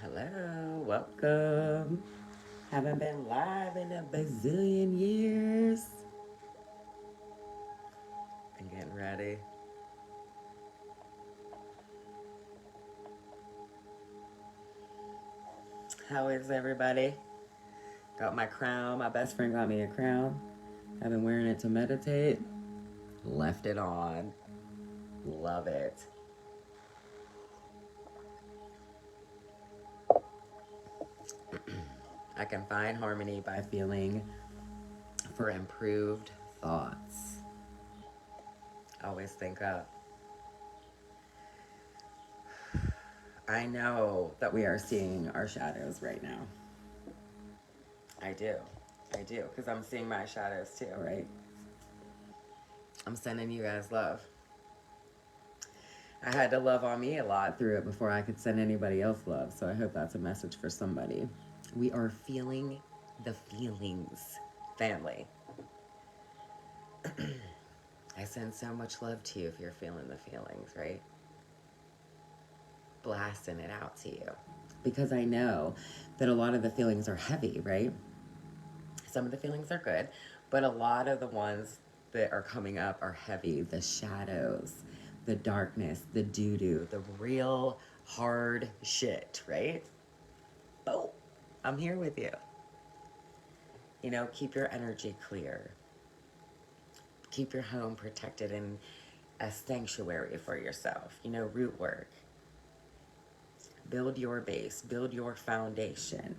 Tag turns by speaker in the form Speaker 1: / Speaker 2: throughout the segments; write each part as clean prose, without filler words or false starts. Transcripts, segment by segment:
Speaker 1: Hello, welcome. Haven't been live in a bazillion years. I'm getting ready. How is everybody? Got my crown. My best friend got me a crown. I've been wearing it to meditate. Left it on. Love it. I can find harmony by feeling for improved thoughts. Always think up. I know that we are seeing our shadows right now. I do. Because I'm seeing my shadows too, right? I'm sending you guys love. I had to love on me a lot through it before I could send anybody else love. So I hope that's a message for somebody. We are feeling the feelings, family. I send so much love to you if you're feeling the feelings, right? Blasting it out to you. Because I know that a lot of the feelings are heavy, right? Some of the feelings are good, but a lot of the ones that are coming up are heavy. The shadows, the darkness, the doo-doo, the real hard shit, right? Oh, I'm here with you. You know, keep your energy clear. Keep your home protected in a sanctuary for yourself. You know, root work. Build your base, build your foundation.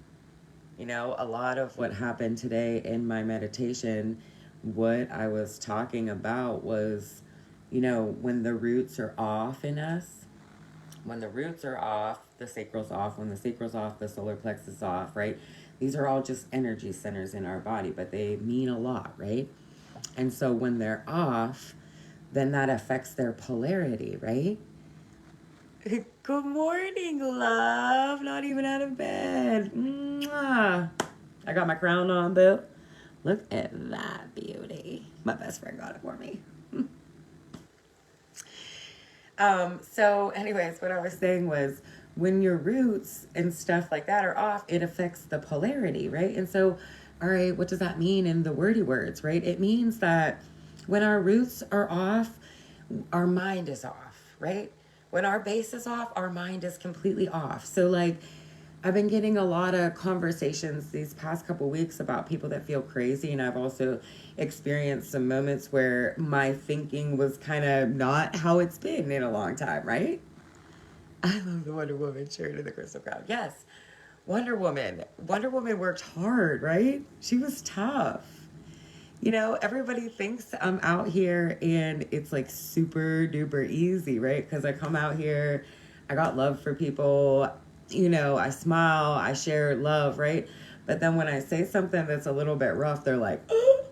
Speaker 1: You know, a lot of what happened today in my meditation, what I was talking about was, you know, when the roots are off in us, when the roots are off, the sacral's off. When the sacral's off, the solar plexus is off, right? These are all just energy centers in our body, but they mean a lot, right? And so when they're off, then that affects their polarity, right? Good morning, love. Not even out of bed. Mwah. I got my crown on, boo. Look at that beauty. My best friend got it for me. So anyways, what I was saying was when your roots and stuff like that are off, it affects the polarity, right? And so, all right, what does that mean in the wordy words, right? It means that when our roots are off, our mind is off, right? When our base is off, our mind is completely off. So like I've been getting a lot of conversations these past couple weeks about people that feel crazy, and I've also experienced some moments where my thinking was kind of not how it's been in a long time, right? I love the Wonder Woman shirt and the crystal crown. Yes, Wonder Woman. Wonder Woman worked hard, right? She was tough. You know, everybody thinks I'm out here and it's like super duper easy, right? Because I come out here, I got love for people, you know, I smile, I share love, right? But then when I say something that's a little bit rough, they're like, oh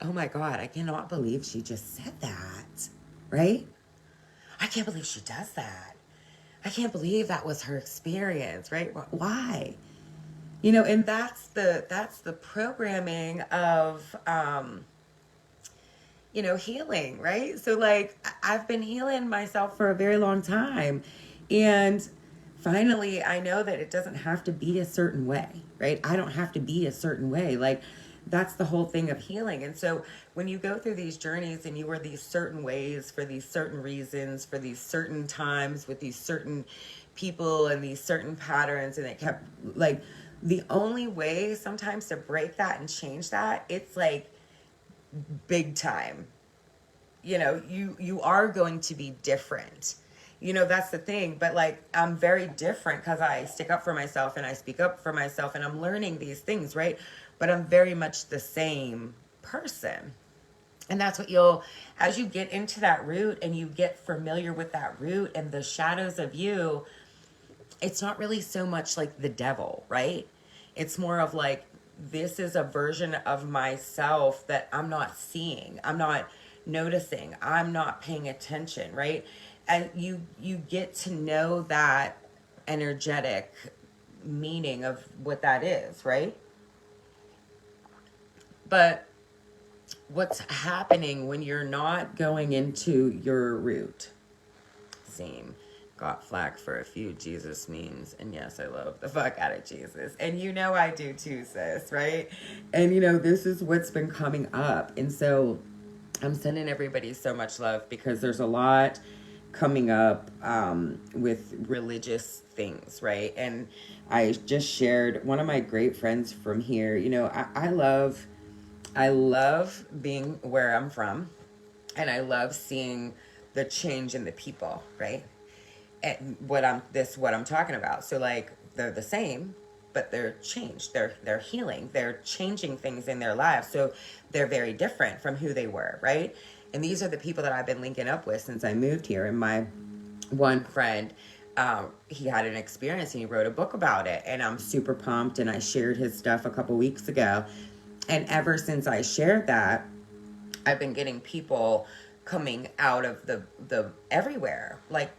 Speaker 1: my God, I cannot believe she just said that, right? I can't believe she does that. I can't believe that was her experience, right? Why? You know, and that's the programming of you know, healing, right? So like I've been healing myself for a very long time, and finally I know that it doesn't have to be a certain way, right? I don't have to be a certain way. Like that's the whole thing of healing. And so when you go through these journeys and you were these certain ways for these certain reasons, for these certain times with these certain people and these certain patterns, and it kept like the only way sometimes to break that and change that, it's like big time. You know, you are going to be different. You know, that's the thing. But like I'm very different because I stick up for myself and I speak up for myself and I'm learning these things, right? But I'm very much the same person. And that's what you'll, as you get into that root and you get familiar with that root and the shadows of you, it's not really so much like the devil, right? It's more of like, this is a version of myself that I'm not seeing. I'm not noticing. I'm not paying attention, right? And you get to know that energetic meaning of what that is, right? But what's happening when you're not going into your root? Same. got flack for a few Jesus memes. And yes, I love the fuck out of Jesus. And you know I do too, sis, right? And this is what's been coming up. And so I'm sending everybody so much love because there's a lot coming up with religious things, right? And I just shared one of my great friends from here. I love being where I'm from, and I love seeing the change in the people, right? And what I'm talking about. So like they're the same, but they're changed. They're healing. They're changing things in their lives. So they're very different from who they were, right? And these are the people that I've been linking up with since I moved here. And my one friend, he had an experience and he wrote a book about it. And I'm super pumped. And I shared his stuff a couple weeks ago. And ever since I shared that, I've been getting people coming out of the everywhere, like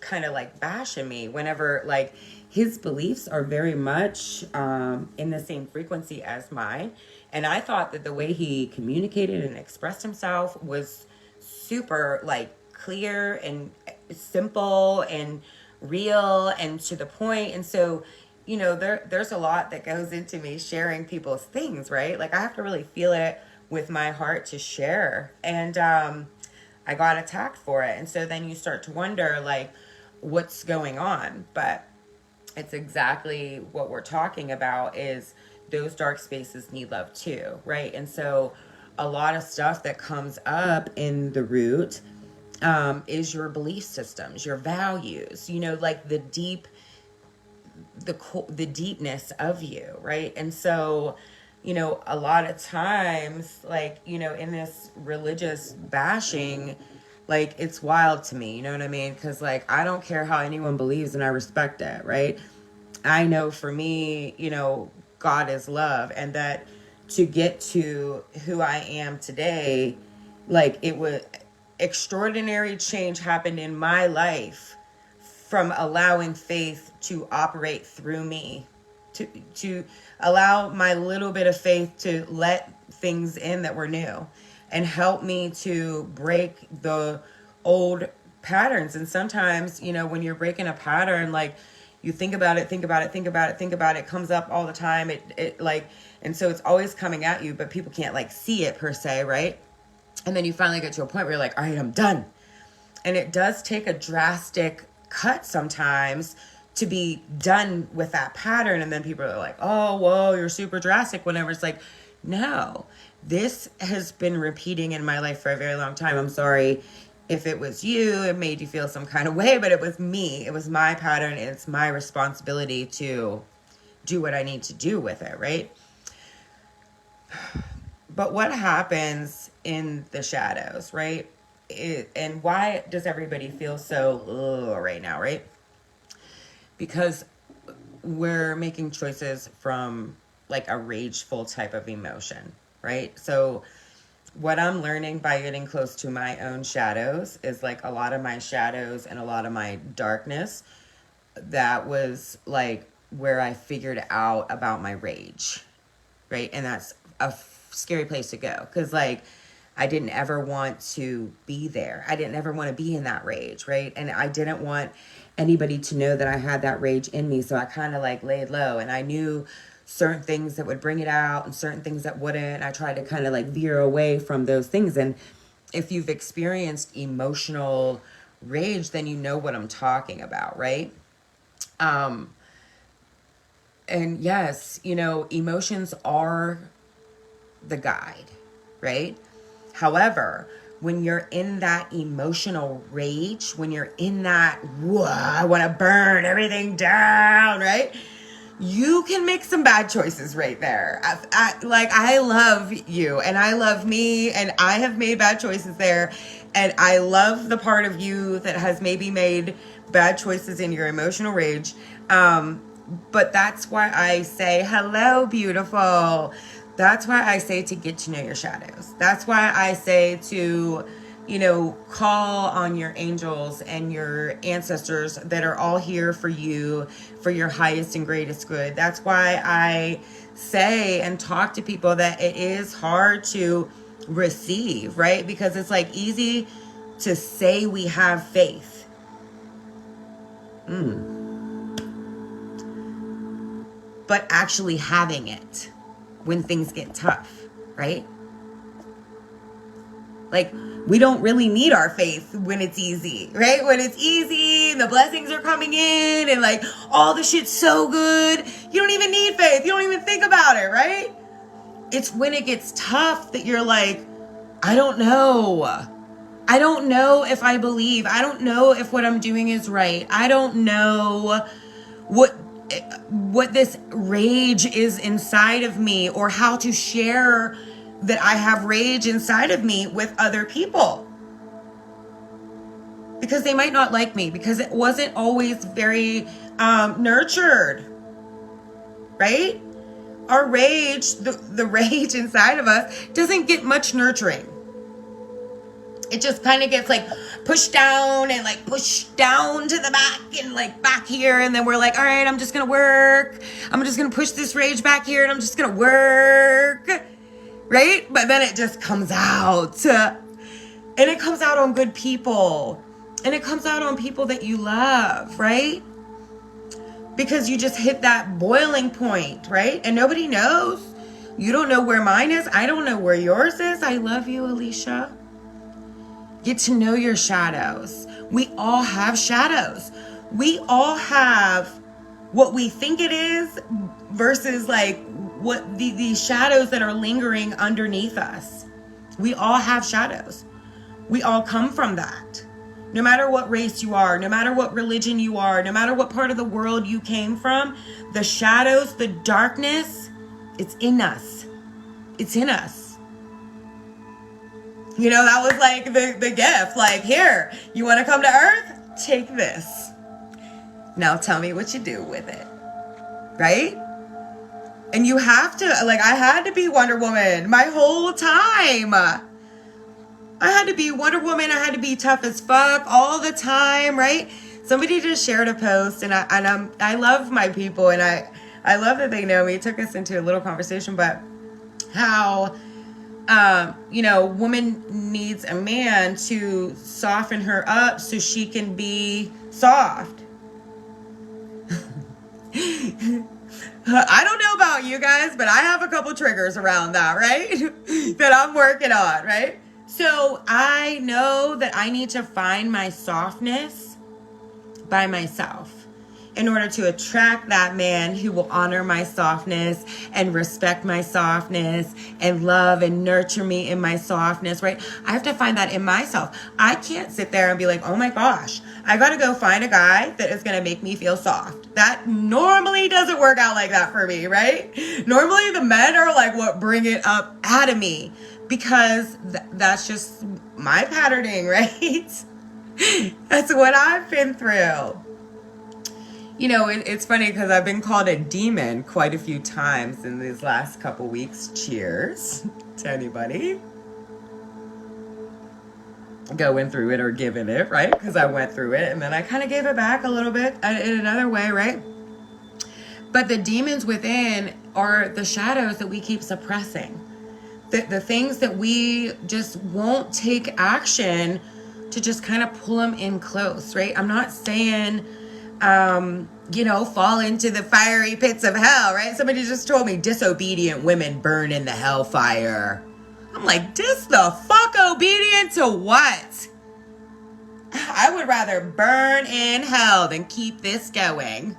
Speaker 1: kind of like bashing me whenever, like, his beliefs are very much in the same frequency as mine. And I thought that the way he communicated and expressed himself was super like clear and simple and real and to the point. And so, there's a lot that goes into me sharing people's things, right? Like I have to really feel it with my heart to share. And I got attacked for it. And so then you start to wonder, like, what's going on? But it's exactly what we're talking about is those dark spaces need love too, right? And so a lot of stuff that comes up in the root is your belief systems, your values, like the deepness of you, right? And so, a lot of times, like, in this religious bashing, like, it's wild to me, you know what I mean? Because, like, I don't care how anyone believes and I respect it, right? I know for me, God is love, and that to get to who I am today, like, it was extraordinary change happened in my life from allowing faith to operate through me, to allow my little bit of faith to let things in that were new and help me to break the old patterns. And sometimes, when you're breaking a pattern, like, you think about it comes up all the time. It like, and so it's always coming at you, but people can't like see it per se, right? And then you finally get to a point where you're like, all right, I'm done. And it does take a drastic cut sometimes to be done with that pattern. And then people are like, oh, whoa, you're super drastic, whenever it's like, no, this has been repeating in my life for a very long time. I'm sorry if it was you, it made you feel some kind of way, but it was me. It was my pattern. And it's my responsibility to do what I need to do with it, right? But what happens in the shadows, right? And why does everybody feel so right now, right? Because we're making choices from like a rageful type of emotion, right? So what I'm learning by getting close to my own shadows is like a lot of my shadows and a lot of my darkness, that was like where I figured out about my rage, right? And that's a scary place to go, because like I didn't ever want to be there. I didn't ever want to be in that rage, right? And I didn't want anybody to know that I had that rage in me. So I kind of like laid low, and I knew certain things that would bring it out and certain things that wouldn't. I tried to kind of like veer away from those things. And if you've experienced emotional rage, then you know what I'm talking about, right? And yes, emotions are the guide, right? However, when you're in that emotional rage, when you're in that, I want to burn everything down, right? You can make some bad choices right there. I love you and I love me, and I have made bad choices there. And I love the part of you that has maybe made bad choices in your emotional rage. But that's why I say, hello, beautiful. That's why I say to get to know your shadows. That's why I say to, call on your angels and your ancestors that are all here for you, for your highest and greatest good. That's why I say and talk to people that it is hard to receive, right? Because it's like easy to say we have faith, But actually having it when things get tough, right? Like, we don't really need our faith when it's easy, right? When it's easy and the blessings are coming in and like all the shit's so good, you don't even need faith. You don't even think about it, right? It's when it gets tough that you're like, I don't know. I don't know if I believe. I don't know if what I'm doing is right. I don't know what this rage is inside of me, or how to share that I have rage inside of me with other people. Because they might not like me, because it wasn't always very nurtured, right? Our rage, the rage inside of us doesn't get much nurturing. It just kind of gets like pushed down and like pushed down to the back and like back here. And then we're like, all right, I'm just going to work. I'm just going to push this rage back here and I'm just going to work. Right? But then it just comes out. And it comes out on good people. And it comes out on people that you love, right? Because you just hit that boiling point, right? And nobody knows. You don't know where mine is. I don't know where yours is. I love you, Alicia. Get to know your shadows. We all have shadows. We all have what we think it is versus like what these shadows that are lingering underneath us. We all have shadows. We all come from that. No matter what race you are, no matter what religion you are, no matter what part of the world you came from, the shadows, the darkness, it's in us. It's in us. You know, that was like the gift. Like, here, you want to come to Earth? Take this. Now tell me what you do with it. Right? And you have to, like, I had to be Wonder Woman my whole time. I had to be Wonder Woman. I had to be tough as fuck all the time, right? Somebody just shared a post, and I love my people, and I love that they know me. It took us into a little conversation, but how, woman needs a man to soften her up so she can be soft. I don't know about you guys, but I have a couple triggers around that, right? that I'm working on, right? So I know that I need to find my softness by myself in order to attract that man who will honor my softness and respect my softness and love and nurture me in my softness, right? I have to find that in myself. I can't sit there and be like, oh my gosh, I got to go find a guy that is going to make me feel soft. That normally doesn't work out like that for me, right? Normally the men are like what bring it up out of me, because that's just my patterning, right? That's what I've been through. You know, it's funny because I've been called a demon quite a few times in these last couple weeks. Cheers to anybody going through it or giving it, right? Because I went through it and then I kind of gave it back a little bit in another way, right? But the demons within are the shadows that we keep suppressing. The things that we just won't take action to just kind of pull them in close, right? I'm not saying... fall into the fiery pits of hell, right? Somebody just told me disobedient women burn in the hellfire. I'm like, the fuck obedient to what? I would rather burn in hell than keep this going.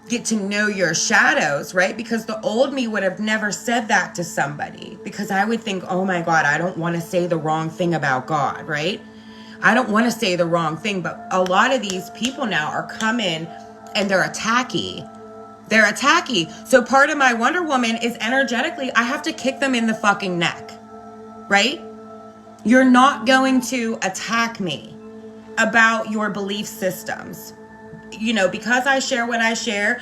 Speaker 1: Get to know your shadows, right? Because the old me would have never said that to somebody, because I would think, oh my God, I don't want to say the wrong thing about God, right? I don't want to say the wrong thing, but a lot of these people now are coming and they're attacky. They're attacky. So part of my Wonder Woman is energetically, I have to kick them in the fucking neck, right? You're not going to attack me about your belief systems. You know, because I share what I share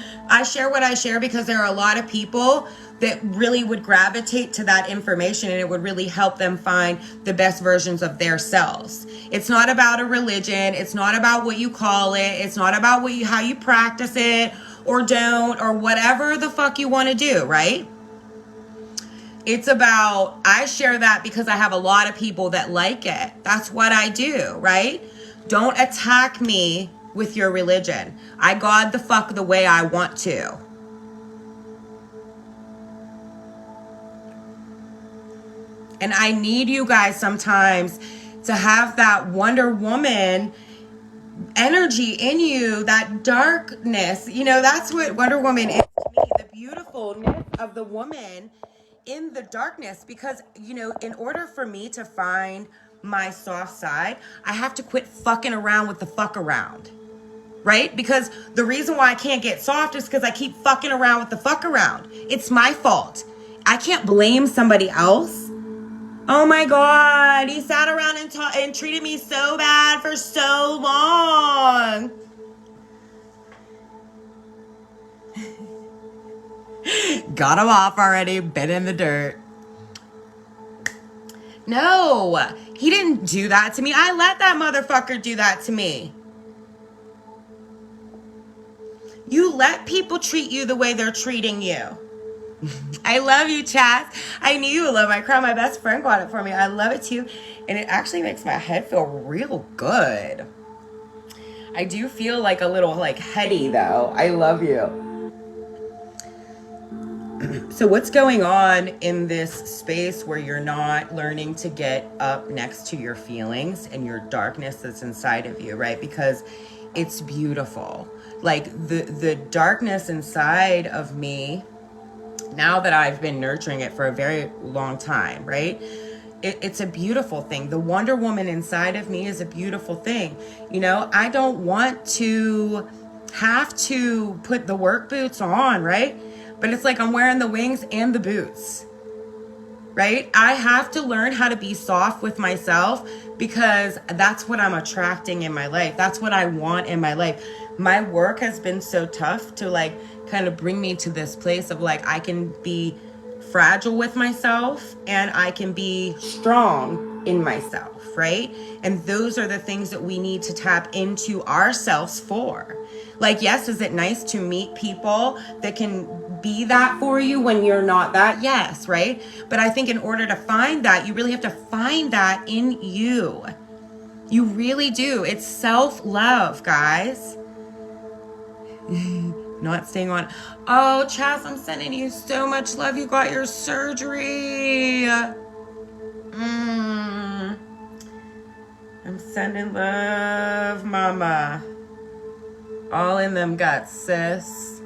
Speaker 1: because there are a lot of people that really would gravitate to that information, and it would really help them find the best versions of their selves. It's not about a religion. It's not about what you call it. It's not about how you practice it or don't, or whatever the fuck you want to do, right? It's about, I share that because I have a lot of people that like it. That's what I do, right? Don't attack me with your religion. I God the fuck the way I want to. And I need you guys sometimes to have that Wonder Woman energy in you, that darkness. You know, that's what Wonder Woman is to me, the beautifulness of the woman in the darkness. Because, you know, in order for me to find my soft side, I have to quit fucking around with the fuck around. Right? Because the reason why I can't get soft is because I keep fucking around with the fuck around. It's my fault. I can't blame somebody else. Oh my God, he sat around and treated me so bad for so long. Got him off already, been in the dirt. No, he didn't do that to me. I let that motherfucker do that to me. You let people treat you the way they're treating you. I love you, Chaz. I knew you would love my crown. My best friend got it for me. I love it too. And it actually makes my head feel real good. I do feel like a little like heady though. I love you. So what's going on in this space where you're not learning to get up next to your feelings and your darkness that's inside of you, right? Because it's beautiful. Like the darkness inside of me, now that I've been nurturing it for a very long time, right? It's a beautiful thing. The Wonder Woman inside of me is a beautiful thing. You know, I don't want to have to put the work boots on, right? But it's like I'm wearing the wings and the boots, right? I have to learn how to be soft with myself because that's what I'm attracting in my life. That's what I want in my life. My work has been so tough to like kind of bring me to this place of like I can be fragile with myself and I can be strong in myself, right? And those are the things that we need to tap into ourselves for. Like, yes, is it nice to meet people that can be that for you when you're not that? Yes, right? But I think in order to find that, you really have to find that in you. You really do. It's self-love, guys. Not staying on. Oh, Chaz, I'm sending you so much love. You got your surgery. I'm sending love, mama. All in them guts, sis.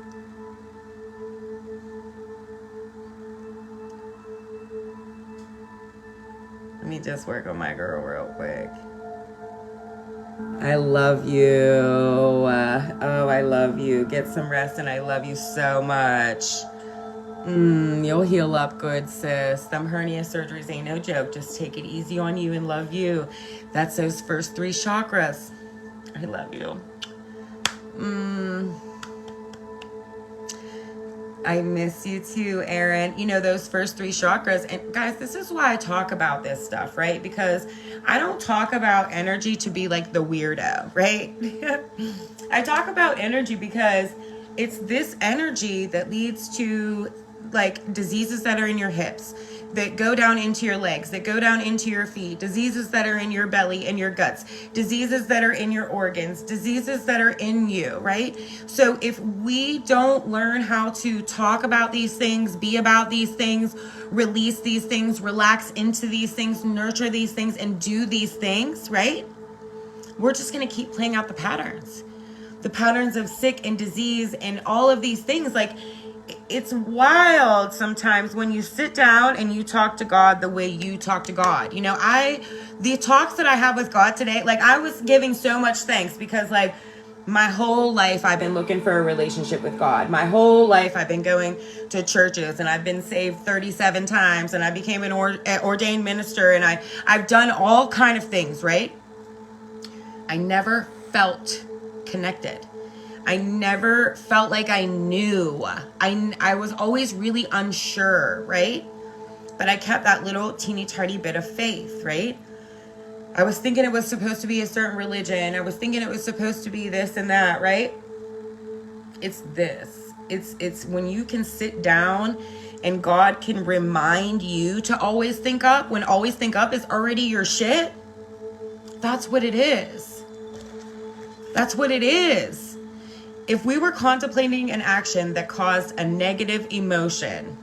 Speaker 1: Let me just work on my girl real quick. I love you. Oh, I love you. Get some rest, and I love you so much. You'll heal up good, sis. Them hernia surgeries ain't no joke. Just take it easy on you and love you. That's those first 3 chakras. I love you. I miss you too, Erin. You know, those first 3 chakras. And guys, this is why I talk about this stuff, right? Because I don't talk about energy to be like the weirdo, right? I talk about energy because it's this energy that leads to like diseases that are in your hips, that go down into your legs, that go down into your feet, diseases that are in your belly and your guts, diseases that are in your organs, diseases that are in you, right? So if we don't learn how to talk about these things, be about these things, release these things, relax into these things, nurture these things, and do these things, right? We're just going to keep playing out the patterns of sick and disease and all of these things. Like, it's wild sometimes when you sit down and you talk to God the way you talk to God. You know, the talks that I have with God today, like I was giving so much thanks because like my whole life I've been looking for a relationship with God. My whole life I've been going to churches and I've been saved 37 times and I became an ordained minister and I've done all kind of things, right? I never felt connected. I never felt like I knew. I was always really unsure, right? But I kept that little teeny tiny bit of faith, right? I was thinking it was supposed to be a certain religion. I was thinking it was supposed to be this and that, right? It's this. It's when you can sit down and God can remind you to always think up when always think up is already your shit. That's what it is. That's what it is. If we were contemplating an action that caused a negative emotion,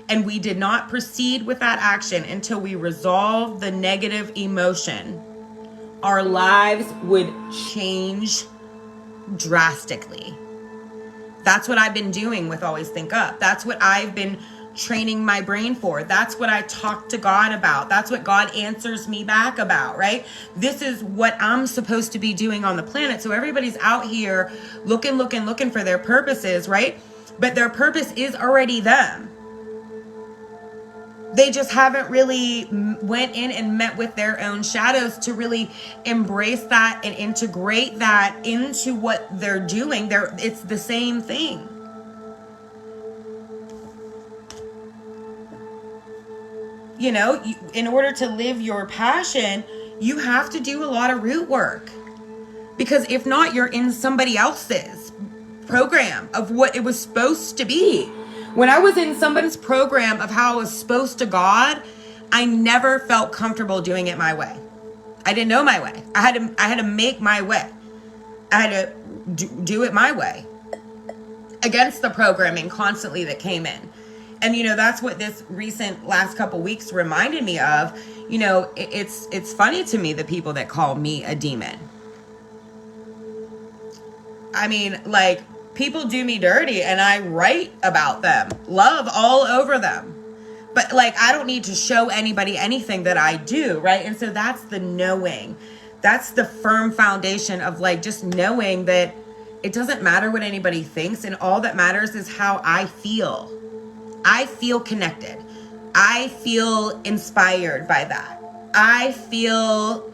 Speaker 1: and we did not proceed with that action until we resolved the negative emotion, our lives would change drastically. That's what I've been doing with Always Think Up. That's what I've been training my brain for. That's what I talk to God about. That's what God answers me back about, right? This is what I'm supposed to be doing on the planet. So everybody's out here looking for their purposes, right? But their purpose is already them. They just haven't really went in and met with their own shadows to really embrace that and integrate that into what they're doing. It's the same thing. You know, in order to live your passion, you have to do a lot of root work. Because if not, you're in somebody else's program of what it was supposed to be. When I was in somebody's program of how I was supposed to God, I never felt comfortable doing it my way. I didn't know my way. I had to make my way. I had to do it my way against the programming constantly that came in. And, you know, that's what this recent last couple weeks reminded me of. You know, it's funny to me, the people that call me a demon. I mean, like, people do me dirty and I write about them, love all over them. But like, I don't need to show anybody anything that I do, right? And so that's the knowing. That's the firm foundation of like just knowing that it doesn't matter what anybody thinks, and all that matters is how I feel. I feel connected. I feel inspired by that. I feel,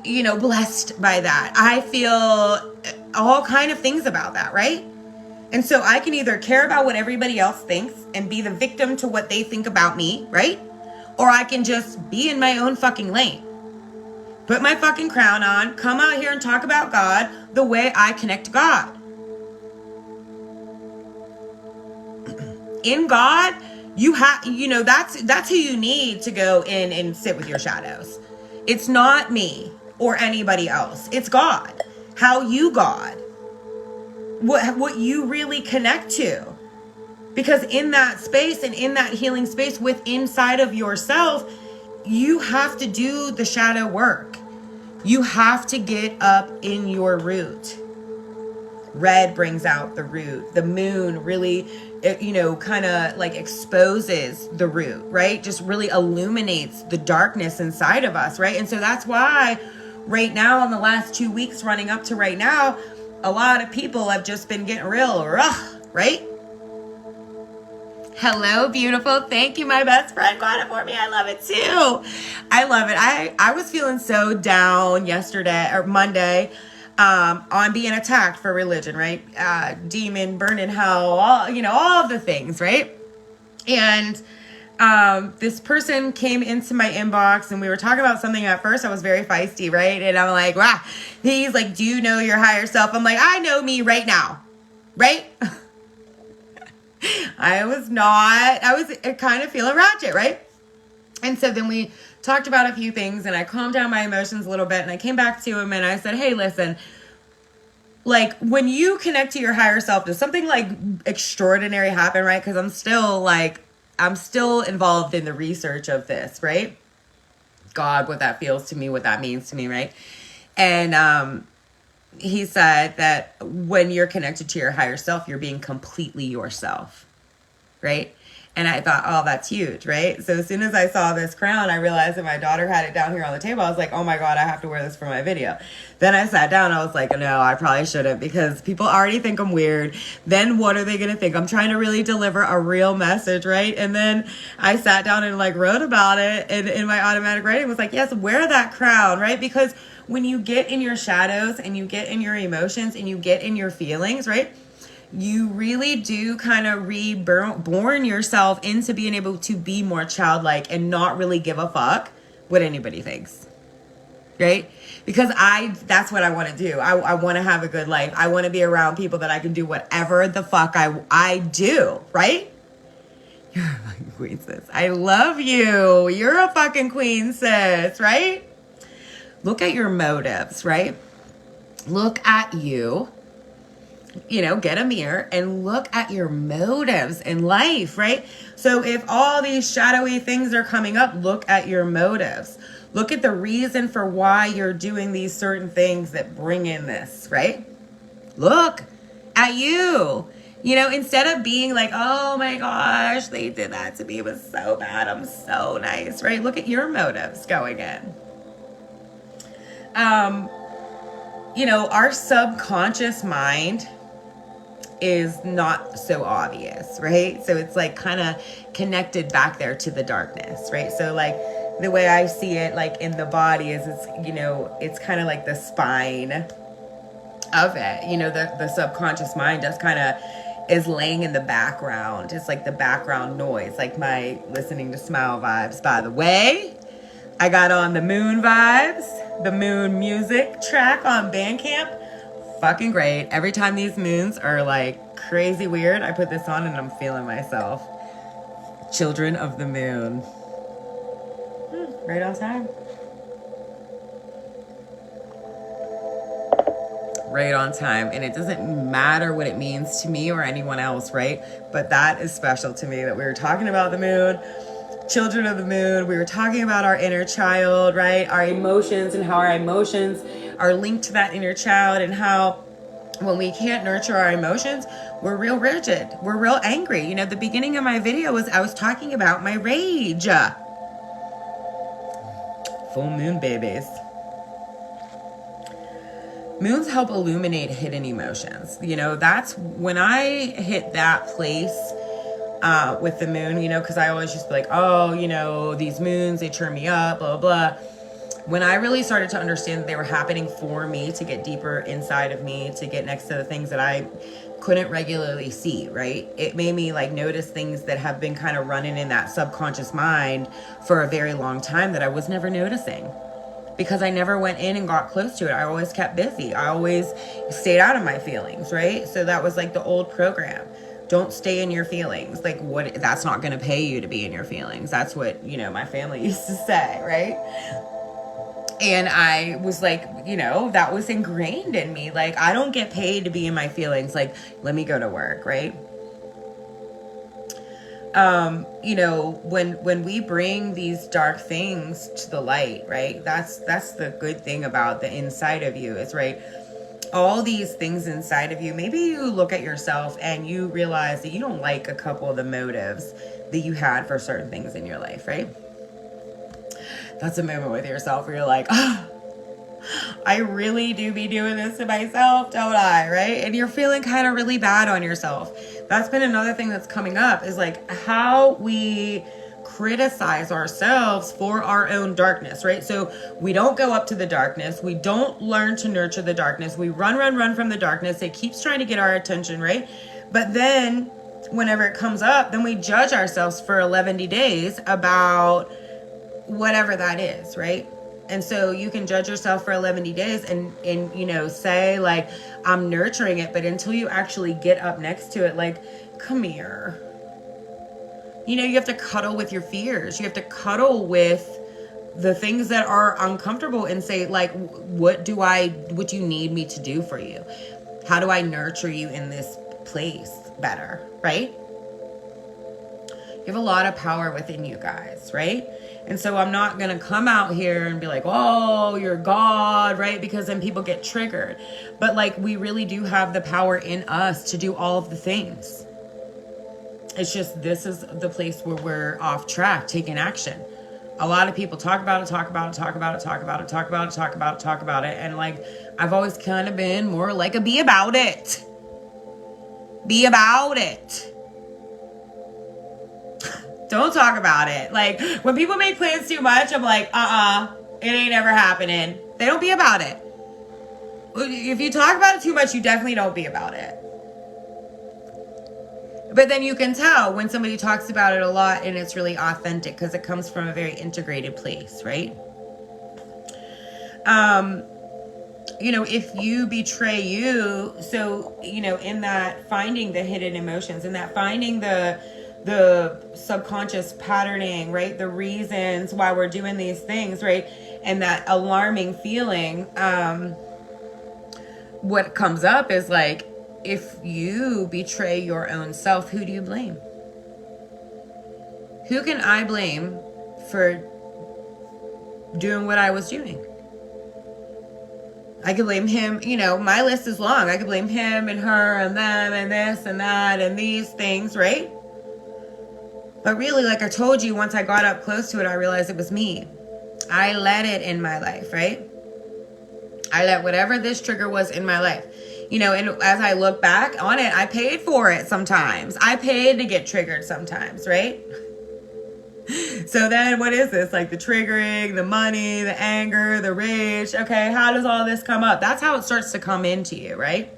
Speaker 1: you know, blessed by that. I feel all kind of things about that, right? And so I can either care about what everybody else thinks and be the victim to what they think about me, right? Or I can just be in my own fucking lane. Put my fucking crown on, come out here and talk about God the way I connect to God. In God, you have, you know, that's who you need to go in and sit with your shadows. It's not me or anybody else. It's God. How you God. What you really connect to. Because in that space and in that healing space inside of yourself, you have to do the shadow work. You have to get up in your root. Red brings out the root. The moon really, you know, kind of like exposes the root, right? Just really illuminates the darkness inside of us, right? And so that's why right now, in the last 2 weeks running up to right now, a lot of people have just been getting real rough, right? Hello, beautiful. Thank you, my best friend. Got it for me. I love it too. I love it. I was feeling so down yesterday or Monday on being attacked for religion, right? Demon, burn in hell, all of the things, right? And this person came into my inbox and we were talking about something. At first I was very feisty, right? And I'm like, wow. He's like, do you know your higher self? I'm like, I know me right now, right? I was kind of feeling ratchet, right? And so then we talked about a few things and I calmed down my emotions a little bit and I came back to him and I said, hey, listen, like when you connect to your higher self, does something like extraordinary happen, right? Because I'm still involved in the research of this, right? God, what that feels to me, what that means to me, right? And he said that when you're connected to your higher self, you're being completely yourself, right? And I thought, oh, that's huge, right? So as soon as I saw this crown, I realized that my daughter had it down here on the table. I was like, oh my God, I have to wear this for my video. Then I sat down. I was like, no, I probably shouldn't because people already think I'm weird. Then what are they going to think? I'm trying to really deliver a real message, right? And then I sat down and like wrote about it. And in my automatic writing was like, yes, wear that crown, right? Because when you get in your shadows and you get in your emotions and you get in your feelings, right? You really do kind of reborn yourself into being able to be more childlike and not really give a fuck what anybody thinks, right? Because that's what I want to do. I want to have a good life. I want to be around people that I can do whatever the fuck I do, right? You're a fucking queen, sis. I love you. You're a fucking queen, sis, right? Look at your motives, right? look at you, get a mirror and look at your motives in life, right? So if all these shadowy things are coming up, look at your motives. Look at the reason for why you're doing these certain things that bring in this, right? Look at you. Instead of being like, oh my gosh, they did that to me. It was so bad. I'm so nice, right? Look at your motives going in. Our subconscious mind is not so obvious, right? So it's like kind of connected back there to the darkness, right? So like the way I see it, like in the body is it's kind of like the spine of it. The subconscious mind just kind of is laying in the background. It's like the background noise, like my listening to Smile Vibes. By the way, I got on the Moon Vibes, the Moon music track on Bandcamp. Fucking great. Every time these moons are like crazy weird, I put this on and I'm feeling myself. Children of the Moon. Right on time. Right on time. And it doesn't matter what it means to me or anyone else, right? But that is special to me that we were talking about the moon, children of the moon. We were talking about our inner child, right? Our emotions and how our emotions are linked to that inner child, and how when we can't nurture our emotions, we're real rigid. We're real angry. The beginning of my video I was talking about my rage. Full moon babies. Moons help illuminate hidden emotions. That's when I hit that place with the moon, because I always just be like, oh, these moons, they turn me up, blah, blah. When I really started to understand that they were happening for me to get deeper inside of me, to get next to the things that I couldn't regularly see, right? It made me like notice things that have been kind of running in that subconscious mind for a very long time that I was never noticing, because I never went in and got close to it. I always kept busy. I always stayed out of my feelings, right? So that was like the old program. Don't stay in your feelings. Like, what? That's not going to pay you to be in your feelings. That's what, my family used to say, right? And I was like, that was ingrained in me. Like, I don't get paid to be in my feelings. Like, let me go to work, right? When we bring these dark things to the light, right? That's the good thing about the inside of you is, right? All these things inside of you, maybe you look at yourself and you realize that you don't like a couple of the motives that you had for certain things in your life, right? That's a moment with yourself where you're like, I really do be doing this to myself, don't I? Right? And you're feeling kind of really bad on yourself. That's been another thing that's coming up, is like how we criticize ourselves for our own darkness, right? So we don't go up to the darkness. We don't learn to nurture the darkness. We run from the darkness. It keeps trying to get our attention, right? But then whenever it comes up, then we judge ourselves for 11 days about whatever that is, right? And so you can judge yourself for 11 days and say like, I'm nurturing it, but until you actually get up next to it, like, come here. You have to cuddle with your fears. You have to cuddle with the things that are uncomfortable and say like, what do you need me to do for you? How do I nurture you in this place better, right? You have a lot of power within you guys, right? And so I'm not going to come out here and be like, oh, you're God, right? Because then people get triggered. But like, we really do have the power in us to do all of the things. It's just, this is the place where we're off track, taking action. A lot of people talk about it. And like, I've always kind of been more like a be about it. Be about it. Don't talk about it. Like, when people make plans too much, I'm like, it ain't ever happening. They don't be about it. If you talk about it too much, you definitely don't be about it. But then you can tell when somebody talks about it a lot and it's really authentic because it comes from a very integrated place, right? If you betray you, so, in that finding the hidden emotions, in that finding the subconscious patterning, right? The reasons why we're doing these things, right? And that alarming feeling, what comes up is like, if you betray your own self, who do you blame? Who can I blame for doing what I was doing? I could blame him. You know, my list is long. I could blame him and her and them and this and that and these things, right? But really, like I told you, once I got up close to it, I realized it was me. I let it in my life, right? I let whatever this trigger was in my life. You know, and as I look back on it, I paid for it sometimes. I paid to get triggered sometimes, right? So then what is this? Like the triggering, the money, the anger, the rage. Okay, how does all this come up? That's how it starts to come into you, right?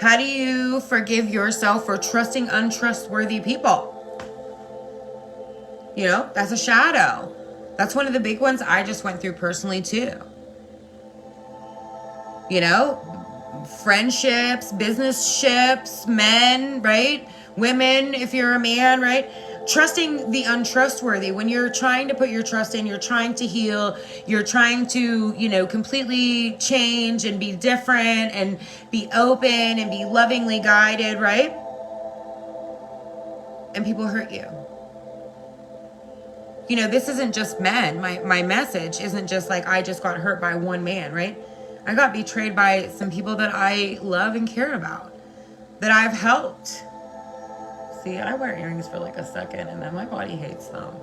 Speaker 1: How do you forgive yourself for trusting untrustworthy people? You know, that's a shadow. That's one of the big ones I just went through personally too. You know, friendships, business ships, men, right? Women, if you're a man, right? Trusting the untrustworthy. When you're trying to put your trust in, you're trying to heal, you're trying to, you know, completely change and be different and be open and be lovingly guided, right? And people hurt you. You know, this isn't just men. My message isn't just like I just got hurt by one man, right? I got betrayed by some people that I love and care about, that I've helped. See, I wear earrings for like a second and then my body hates them.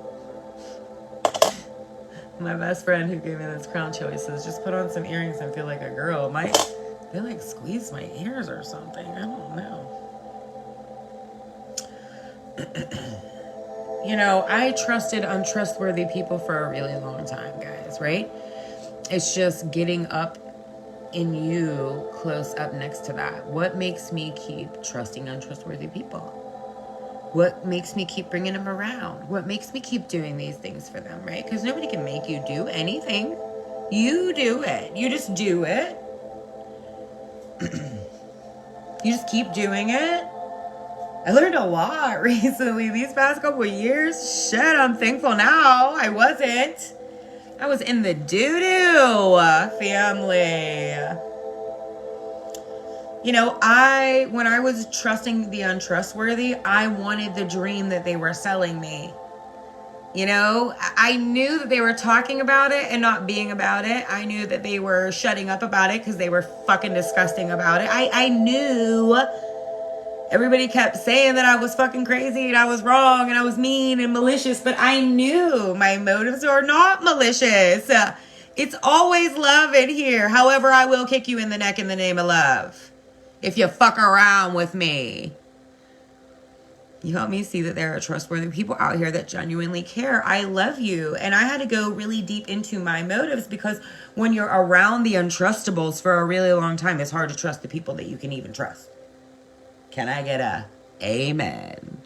Speaker 1: My best friend who gave me this crown choice says, just put on some earrings and feel like a girl. They like squeeze my ears or something. I don't know. You know, I trusted untrustworthy people for a really long time, guys, right? It's just getting up in you close up next to that. What makes me keep trusting untrustworthy people? What makes me keep bringing them around? What makes me keep doing these things for them, right? Because nobody can make you do anything. You do it. You just do it. You just keep doing it. I learned a lot recently, these past couple of years. Shit, I'm thankful now. I wasn't. I was in the doo-doo, family. You know, when I was trusting the untrustworthy, I wanted the dream that they were selling me. You know, I knew that they were talking about it and not being about it. I knew that they were shutting up about it because they were fucking disgusting about it. I knew. Everybody kept saying that I was fucking crazy and I was wrong and I was mean and malicious, but I knew my motives were not malicious. It's always love in here. However, I will kick you in the neck in the name of love if you fuck around with me. You help me see that there are trustworthy people out here that genuinely care. I love you. And I had to go really deep into my motives because when you're around the untrustables for a really long time, it's hard to trust the people that you can even trust. Can I get a amen?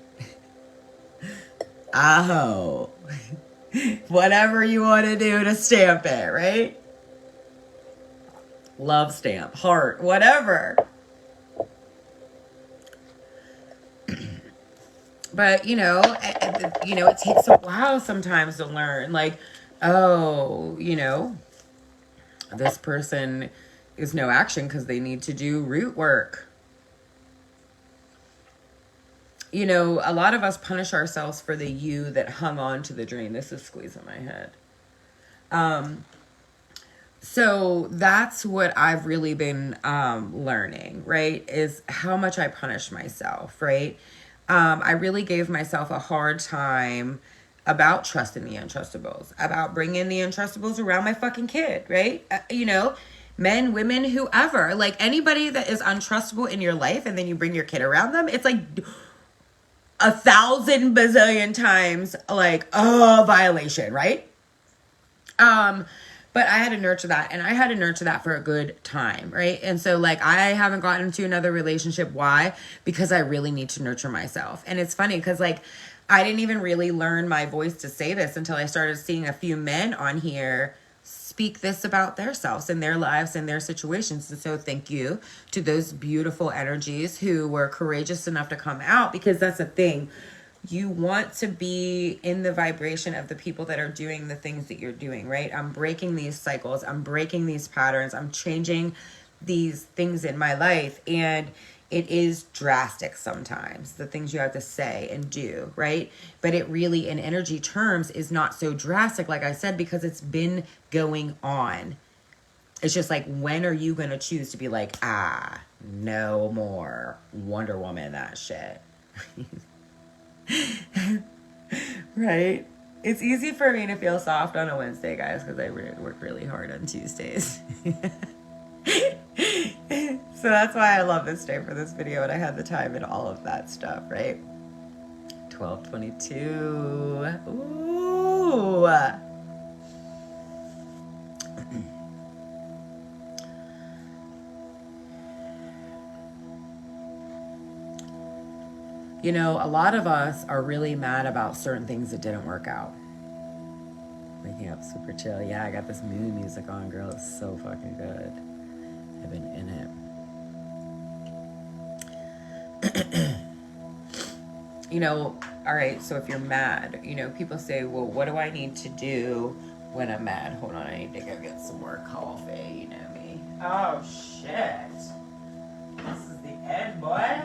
Speaker 1: Aho. Whatever you want to do to stamp it, right? Love stamp, heart, whatever. But, you know, it takes a while sometimes to learn. Like, oh, you know, this person is no action because they need to do root work. You know, a lot of us punish ourselves for the you that hung on to the dream. This is squeezing my head. So that's what I've really been learning, right? Is how much I punish myself, right? I really gave myself a hard time about trusting the untrustables, about bringing the untrustables around my fucking kid, right? You know, men, women, whoever, like anybody that is untrustable in your life and then you bring your kid around them, it's like 1,000 bazillion times like a violation, right? But I had to nurture that, and I had to nurture that for a good time, right? And so like I haven't gotten into another relationship. Why? Because I really need to nurture myself. And it's funny because like I didn't even really learn my voice to say this until I started seeing a few men on here speak this about themselves and their lives and their situations. And so thank you to those beautiful energies who were courageous enough to come out, because that's the thing. you want to be in the vibration of the people that are doing the things that you're doing, right? I'm breaking these cycles. I'm breaking these patterns. I'm changing these things in my life. And it is drastic sometimes, the things you have to say and do, right? But it really, in energy terms, is not so drastic, like I said, because it's been going on. It's just like, when are you going to choose to be like, no more Wonder Woman, that shit? Right? It's easy for me to feel soft on a Wednesday, guys, because I work really hard on Tuesdays. So that's why I love this day for this video, and I had the time and all of that stuff, right? 12:22. Ooh. You know, a lot of us are really mad about certain things that didn't work out. Waking up super chill. Yeah, I got this moon music on, girl. It's so fucking good. I've been in it. You know, all right, so if you're mad, you know, people say, well, what do I need to do when I'm mad? Hold on, I need to go get some more coffee. You know me. Oh, shit. This is the end, boy.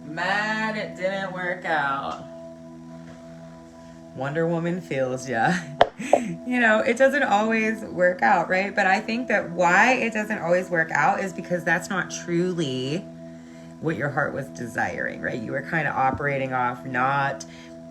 Speaker 1: Mad it didn't work out. Wonder Woman feels ya. You know, it doesn't always work out, right? But I think that why it doesn't always work out is because that's not truly what your heart was desiring, right? You were kind of operating off not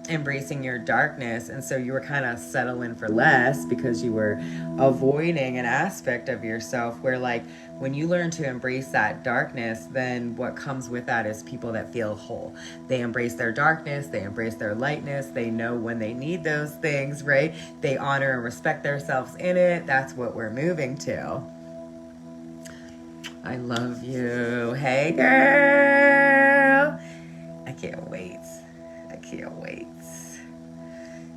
Speaker 1: embracing your darkness, and so you were kind of settling for less because you were avoiding an aspect of yourself where, like, when you learn to embrace that darkness, then what comes with that is people that feel whole. They embrace their darkness, they embrace their lightness, they know when they need those things, right? They honor and respect themselves in it. That's what we're moving to. I love you. Hey, girl. I can't wait. I can't wait.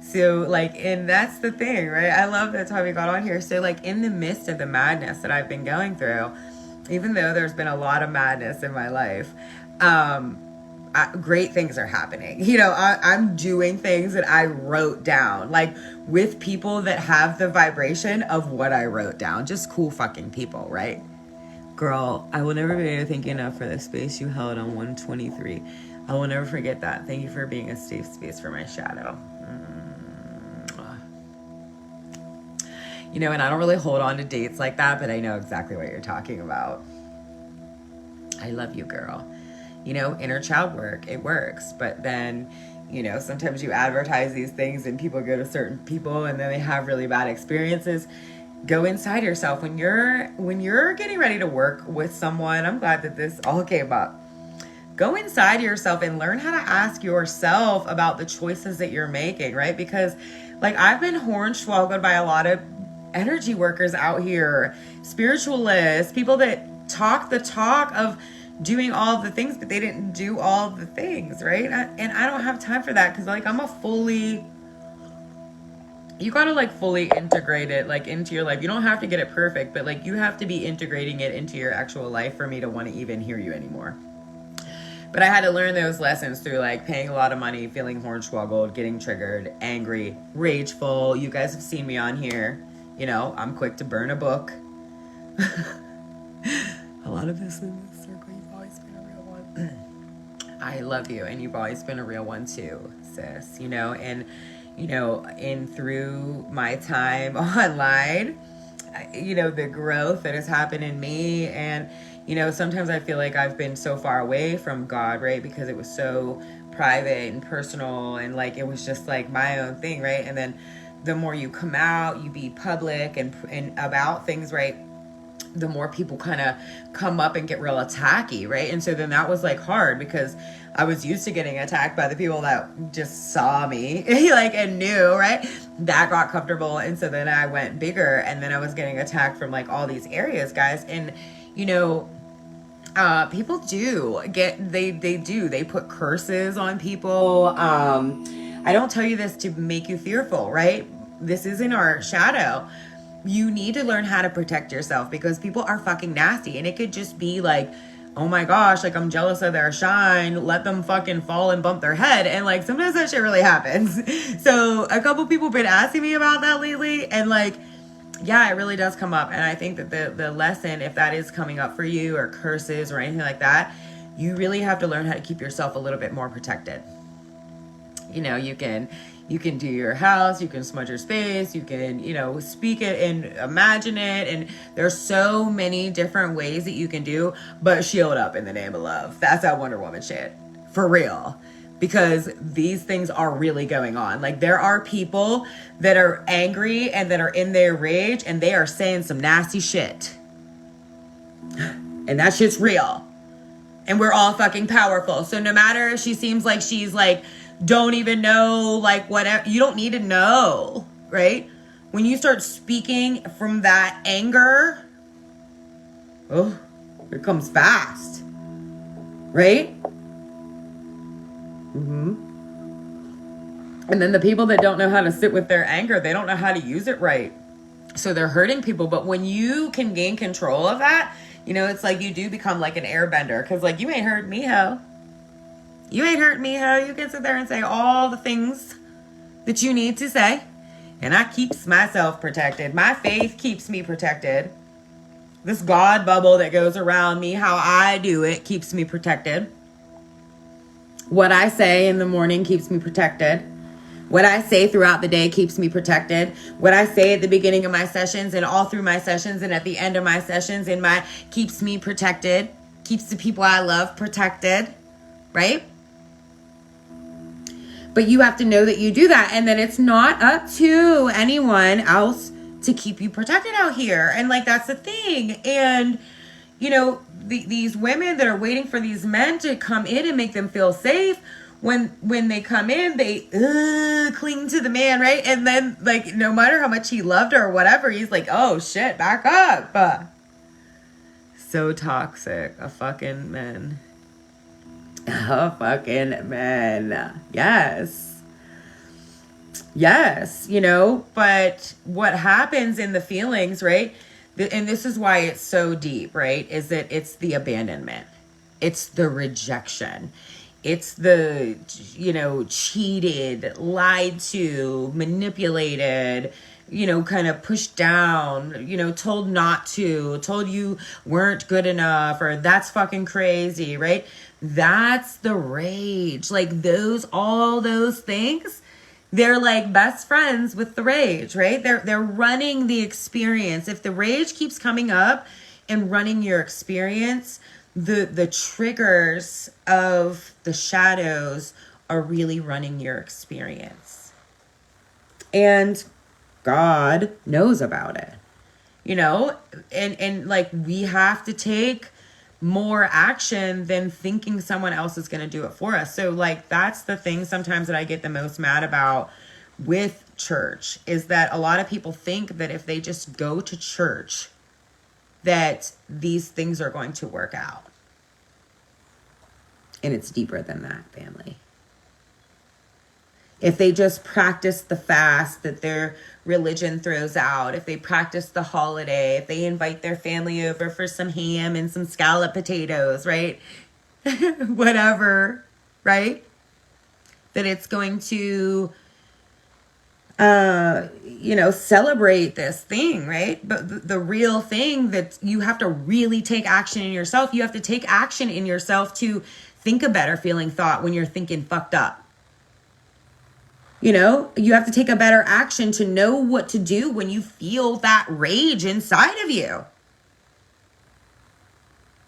Speaker 1: So, like, and that's the thing, right? I love that Tommy got on here. So, like, in the midst of the madness that I've been going through, even though there's been a lot of madness in my life, great things are happening. You know, I'm doing things that I wrote down, like with people that have the vibration of what I wrote down. Just cool fucking people, right? Girl, I will never be able to thank you enough for the space you held on 123. I will never forget that. Thank you for being a safe space for my shadow. You know, and I don't really hold on to dates like that, but I know exactly what you're talking about. I love you, girl. You know, inner child work, it works. But then, you know, sometimes you advertise these things and people go to certain people and then they have really bad experiences. Go inside yourself. When you're getting ready to work with someone, I'm glad that this all came up. Go inside yourself and learn how to ask yourself about the choices that you're making, right? Because, like, I've been hornswoggled by a lot of energy workers out here, spiritualists, people that talk the talk of doing all the things, but they didn't do all the things, right? And I don't have time for that because, like, you gotta, like, fully integrate it, like, into your life. You don't have to get it perfect, but, like, you have to be integrating it into your actual life for me to want to even hear you anymore. But I had to learn those lessons through, like, paying a lot of money, feeling hornswoggled, getting triggered, angry, rageful. You guys have seen me on here. You know, I'm quick to burn a book. A lot of this in this circle, you've always been a real one. I love you, and you've always been a real one too, sis. You know, and, you know, and through my time online, you know, the growth that has happened in me, and, you know, sometimes I feel like I've been so far away from God, right? Because it was so private and personal, and, like, it was just, like, my own thing, right? And then the more you come out, you be public and about things, right? The more people kind of come up and get real attacky, right? And so then that was, like, hard because I was used to getting attacked by the people that just saw me, like, and knew, right? That got comfortable. And so then I went bigger, and then I was getting attacked from, like, all these areas, guys. And, you know, people do get, they put curses on people. I don't tell you this to make you fearful, right? This isn't our shadow. You need to learn how to protect yourself because people are fucking nasty, and it could just be like oh my gosh, like I'm jealous of their shine. Let them fucking fall and bump their head. And like sometimes that shit really happens. So a couple people been asking me about that lately, and like, yeah, it really does come up. And I think that the lesson, if that is coming up for you, or curses or anything like that, you really have to learn how to keep yourself a little bit more protected. You know, you can do your house, you can smudge your space, you can, you know, speak it and imagine it. And there's so many different ways that you can do, but shield up in the name of love. That's that Wonder Woman shit. For real. Because these things are really going on. Like, there are people that are angry and that are in their rage, and they are saying some nasty shit. And that shit's real. And we're all fucking powerful. So no matter if she seems like she's like, don't even know, like, whatever, you don't need to know, right? When you start speaking from that anger, oh, it comes fast, right? And then the people that don't know how to sit with their anger, they don't know how to use it right. So they're hurting people. But when you can gain control of that, you know, it's like you do become like an airbender. Because like, you ain't hurt me, ho. You ain't hurt me, ho. You can sit there and say all the things that you need to say. And I keeps myself protected. My faith keeps me protected. This God bubble that goes around me, how I do it, keeps me protected. What I say in the morning keeps me protected. What I say throughout the day keeps me protected. What I say at the beginning of my sessions and all through my sessions and at the end of my sessions keeps me protected. Keeps the people I love protected, right? But you have to know that you do that, and then it's not up to anyone else to keep you protected out here. And like, that's the thing. And you know, these women that are waiting for these men to come in and make them feel safe, when they come in, they cling to the man, right? And then, like, no matter how much he loved her or whatever, he's like, oh shit, back up. So toxic. A fucking man. Yes, you know, but what happens in the feelings, right? And this is why it's so deep, right? Is that it's the abandonment. It's the rejection. It's the, you know, cheated, lied to, manipulated, you know, kind of pushed down, you know, told not to, told you weren't good enough, or that's fucking crazy, right? That's the rage. Like all those things, they're like best friends with the rage, right? They're running the experience. If the rage keeps coming up and running your experience, the triggers of the shadows are really running your experience. And God knows about it, you know? And like, we have to take more action than thinking someone else is going to do it for us. So like, that's the thing sometimes that I get the most mad about with church, is that a lot of people think that if they just go to church, that these things are going to work out. And it's deeper than that, family. If they just practice the fast that their religion throws out, if they practice the holiday, if they invite their family over for some ham and some scalloped potatoes, right? Whatever, right? That it's going to, you know, celebrate this thing, right? But the real thing that you have to really take action in yourself, you have to take action in yourself to think a better feeling thought when you're thinking fucked up. You know, you have to take a better action to know what to do when you feel that rage inside of you.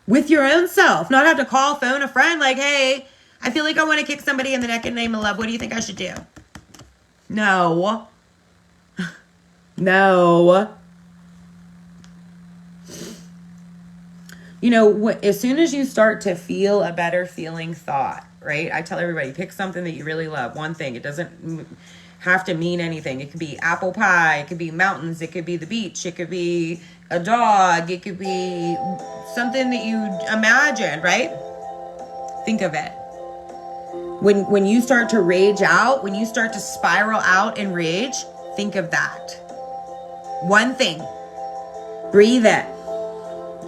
Speaker 1: With your own self. Not have to call, phone a friend like, hey, I feel like I want to kick somebody in the neck in the name of love. What do you think I should do? No. No. You know, as soon as you start to feel a better feeling thought, right? I tell everybody, pick something that you really love. One thing. It doesn't have to mean anything. It could be apple pie. It could be mountains. It could be the beach. It could be a dog. It could be something that you imagined, right? Think of it. When you start to rage out, when you start to spiral out in rage, think of that. One thing. Breathe it.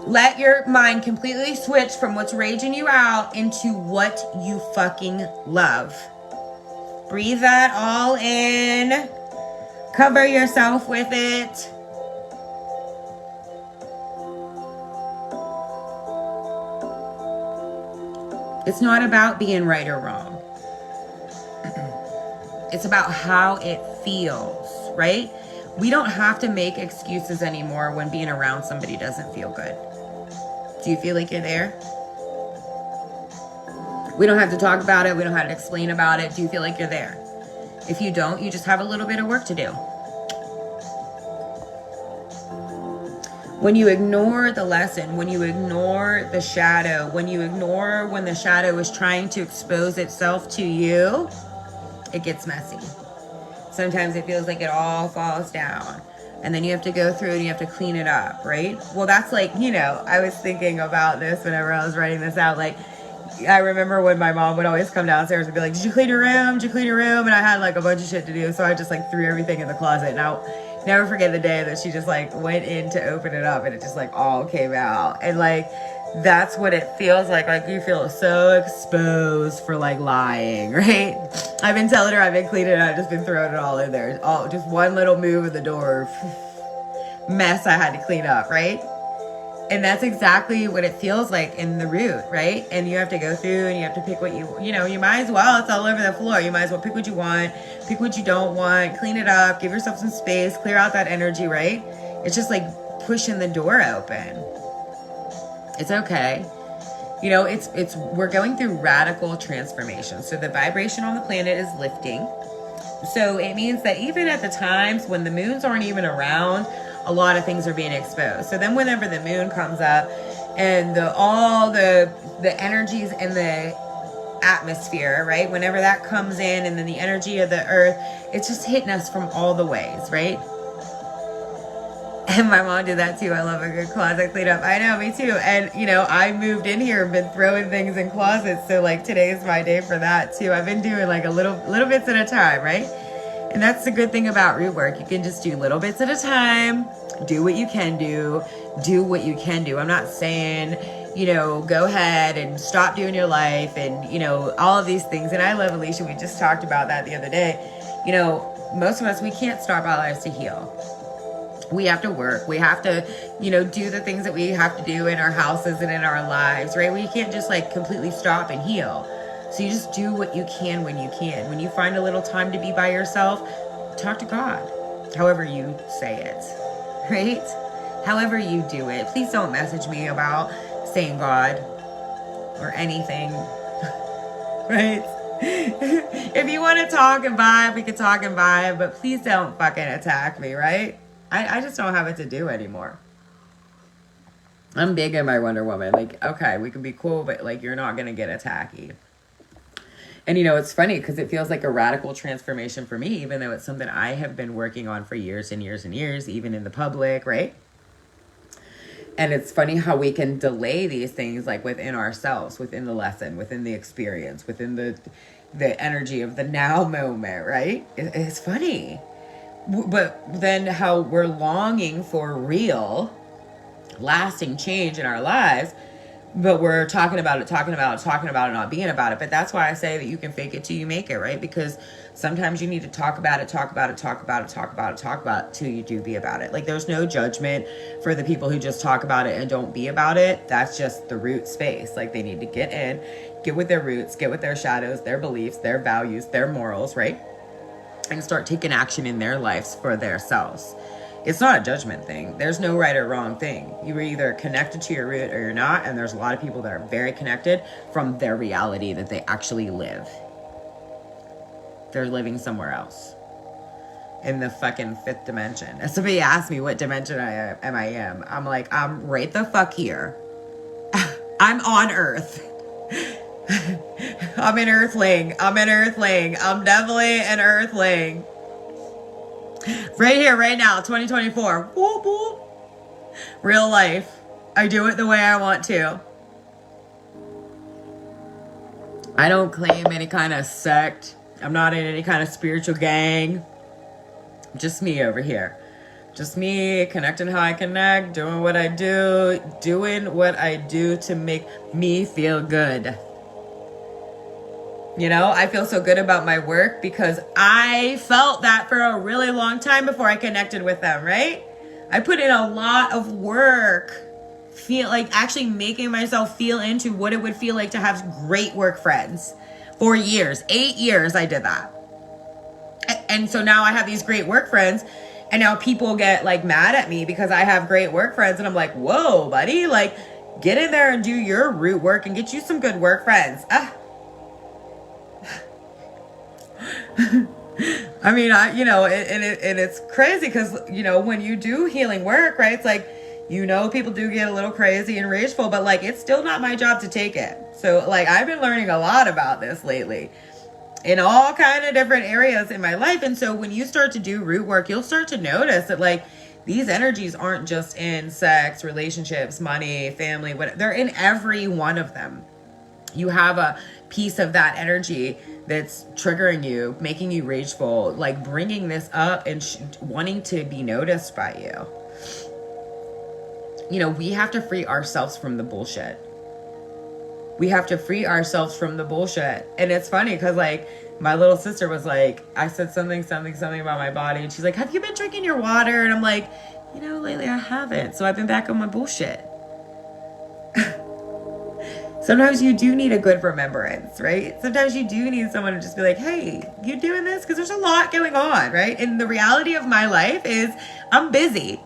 Speaker 1: Let your mind completely switch from what's raging you out into what you fucking love. Breathe that all in. Cover yourself with it. It's not about being right or wrong. It's about how it feels, right? We don't have to make excuses anymore when being around somebody doesn't feel good. Do you feel like you're there? We don't have to talk about it. We don't have to explain about it. Do you feel like you're there? If you don't, you just have a little bit of work to do. When you ignore the lesson, when you ignore the shadow, when you ignore when the shadow is trying to expose itself to you, it gets messy. Sometimes it feels like it all falls down. And then you have to go through and you have to clean it up, right? Well, that's like, I was thinking about this whenever I was writing this out. Like, I remember when my mom would always come downstairs and be like, did you clean your room? Did you clean your room? And I had like a bunch of shit to do. So I just like threw everything in the closet. And I'll never forget the day that she just like went in to open it up and it just like all came out. And like, that's what it feels like. Like you feel so exposed for like lying, right? I've been telling her I've been cleaning it. I've just been throwing it all in there. All just one little move of the door. Mess I had to clean up, right? And that's exactly what it feels like in the root, right? And you have to go through and you have to pick what you might as well. It's all over the floor. You might as well pick what you want, pick what you don't want, clean it up, give yourself some space, clear out that energy, right? It's just like pushing the door open. It's okay. We're going through radical transformation. So the vibration on the planet is lifting. So it means that even at the times when the moons aren't even around, a lot of things are being exposed. So then whenever the moon comes up and all the energies in the atmosphere, right? Whenever that comes in and then the energy of the earth, it's just hitting us from all the ways, right? And my mom did that too. I love a good closet cleanup. I know, me too. And, I moved in here and been throwing things in closets. So like today's my day for that too. I've been doing like a little bits at a time, right? And that's the good thing about root work. You can just do little bits at a time. Do what you can do. Do what you can do. I'm not saying, go ahead and stop doing your life and, all of these things. And I love Alicia. We just talked about that the other day. Most of us, we can't start our lives to heal. We have to work. We have to, do the things that we have to do in our houses and in our lives, right? We can't just like completely stop and heal. So you just do what you can when you can. When you find a little time to be by yourself, talk to God, however you say it, right? However you do it. Please don't message me about saying God or anything, right? If you want to talk and vibe, we can talk and vibe, but please don't fucking attack me, right? I just don't have it to do anymore. I'm big in my Wonder Woman. Like, okay, we can be cool, but like, you're not going to get attacky. And it's funny because it feels like a radical transformation for me, even though it's something I have been working on for years and years and years, even in the public, right? And it's funny how we can delay these things like within ourselves, within the lesson, within the experience, within the energy of the now moment, right? It's funny. But then how we're longing for real, lasting change in our lives, but we're talking about it, not being about it. But that's why I say that you can fake it till you make it, right? Because sometimes you need to talk about it till you do be about it. Like there's no judgment for the people who just talk about it and don't be about it. That's just the root space. Like they need to get with their roots, get with their shadows, their beliefs, their values, their morals, right? And start taking action in their lives for themselves. It's not a judgment thing. There's no right or wrong thing. You're either connected to your root or you're not. And there's a lot of people that are very connected from their reality that they actually live. They're living somewhere else. In the fucking fifth dimension. If somebody asked me what dimension I am, I'm like, I'm right the fuck here. I'm on Earth. I'm an earthling. I'm definitely an earthling. Right here, right now, 2024. Whoop, whoop. Real life. I do it the way I want to. I don't claim any kind of sect. I'm not in any kind of spiritual gang. Just me over here. Just me connecting how I connect, doing what I do to make me feel good. You know, I feel so good about my work because I felt that for a really long time before I connected with them, right? I put in a lot of work, feel like actually making myself feel into what it would feel like to have great work friends. For years, 8 years I did that. And so now I have these great work friends, and now people get like mad at me because I have great work friends, and I'm like, whoa, buddy, like get in there and do your root work and get you some good work friends. I mean, it's crazy because, you know, when you do healing work, right, it's like, you know, people do get a little crazy and rageful, but like, it's still not my job to take it. So like, I've been learning a lot about this lately in all kind of different areas in my life. And so when you start to do root work, you'll start to notice that like these energies aren't just in sex, relationships, money, family, whatever. They're in every one of them. You have a piece of that energy that's triggering you, making you rageful, like bringing this up and wanting to be noticed by you. You know, we have to free ourselves from the bullshit. We have to free ourselves from the bullshit. And it's funny because like my little sister was like, I said something about my body. And she's like, have you been drinking your water? And I'm like, you know, lately I haven't. So I've been back on my bullshit. Sometimes you do need a good remembrance, right? Sometimes you do need someone to just be like, hey, you doing this? Because there's a lot going on, right? And the reality of my life is I'm busy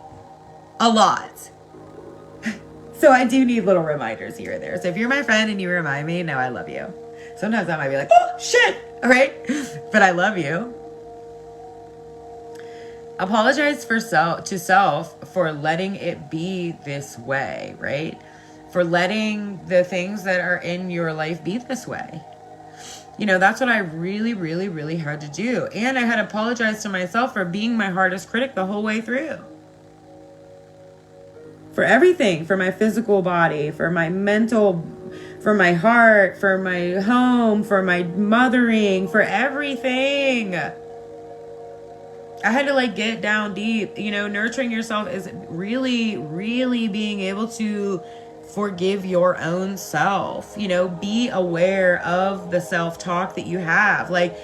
Speaker 1: a lot. So I do need little reminders here and there. So if you're my friend and you remind me, no, I love you. Sometimes I might be like, oh, shit, all right? But I love you. Apologize to self for letting it be this way, right? For letting the things that are in your life be this way. You know, that's what I really, really, really had to do. And I had to apologize to myself for being my hardest critic the whole way through. For everything, for my physical body, for my mental, for my heart, for my home, for my mothering, for everything. I had to like get down deep. You know, nurturing yourself is really, really being able to forgive your own self. You know, be aware of the self-talk that you have. Like,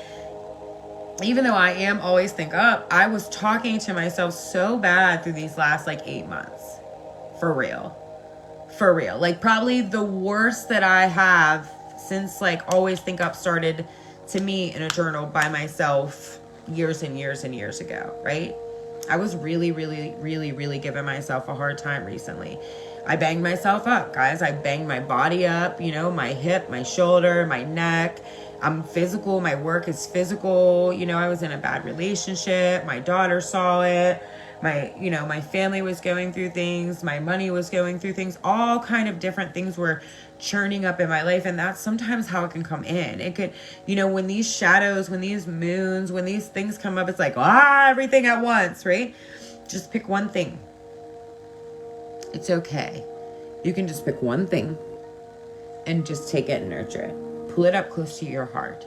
Speaker 1: even though I am always think up, I was talking to myself so bad through these last like 8 months. For real. Like probably the worst that I have since like always think up started to me in a journal by myself years and years and years ago, right? I was really, really, really, really giving myself a hard time recently. I banged myself up, guys. I banged my body up, you know, my hip, my shoulder, my neck. I'm physical. My work is physical. You know, I was in a bad relationship. My daughter saw it. My family was going through things. My money was going through things. All kind of different things were churning up in my life. And that's sometimes how it can come in. It could, you know, when these shadows, when these moons, when these things come up, it's like, everything at once, right? Just pick one thing. It's okay. You can just pick one thing and just take it and nurture it. Pull it up close to your heart.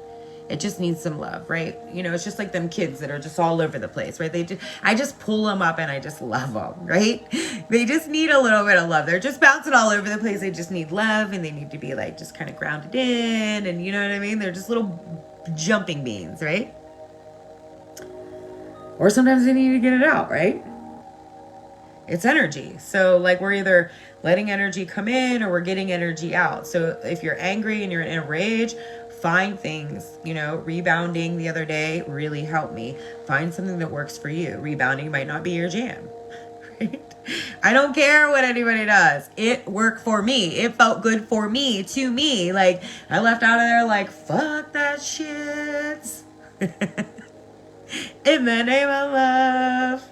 Speaker 1: It just needs some love, right? You know, it's just like them kids that are just all over the place, right? I just pull them up and I just love them, right? They just need a little bit of love. They're just bouncing all over the place. They just need love, and they need to be like just kind of grounded in, and you know what I mean? They're just little jumping beans, right? Or sometimes they need to get it out, right? It's energy. So like we're either letting energy come in or we're getting energy out. So if you're angry and you're in a rage, find things, you know, rebounding the other day really helped me. Find something that works for you. Rebounding might not be your jam, right? I don't care what anybody does. It worked for me. It felt good for me, to me. Like I left out of there like, fuck that shit. In the name of love.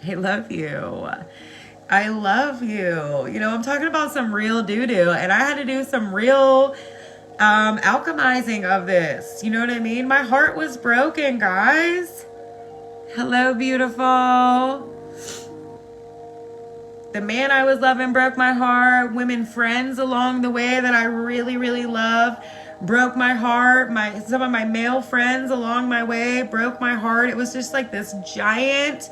Speaker 1: I love you. I love you. You know, I'm talking about some real doo-doo, and I had to do some real alchemizing of this. You know what I mean? My heart was broken, guys. Hello, beautiful. The man I was loving broke my heart. Women friends along the way that I really, really love broke my heart. Some of my male friends along my way broke my heart. It was just like this giant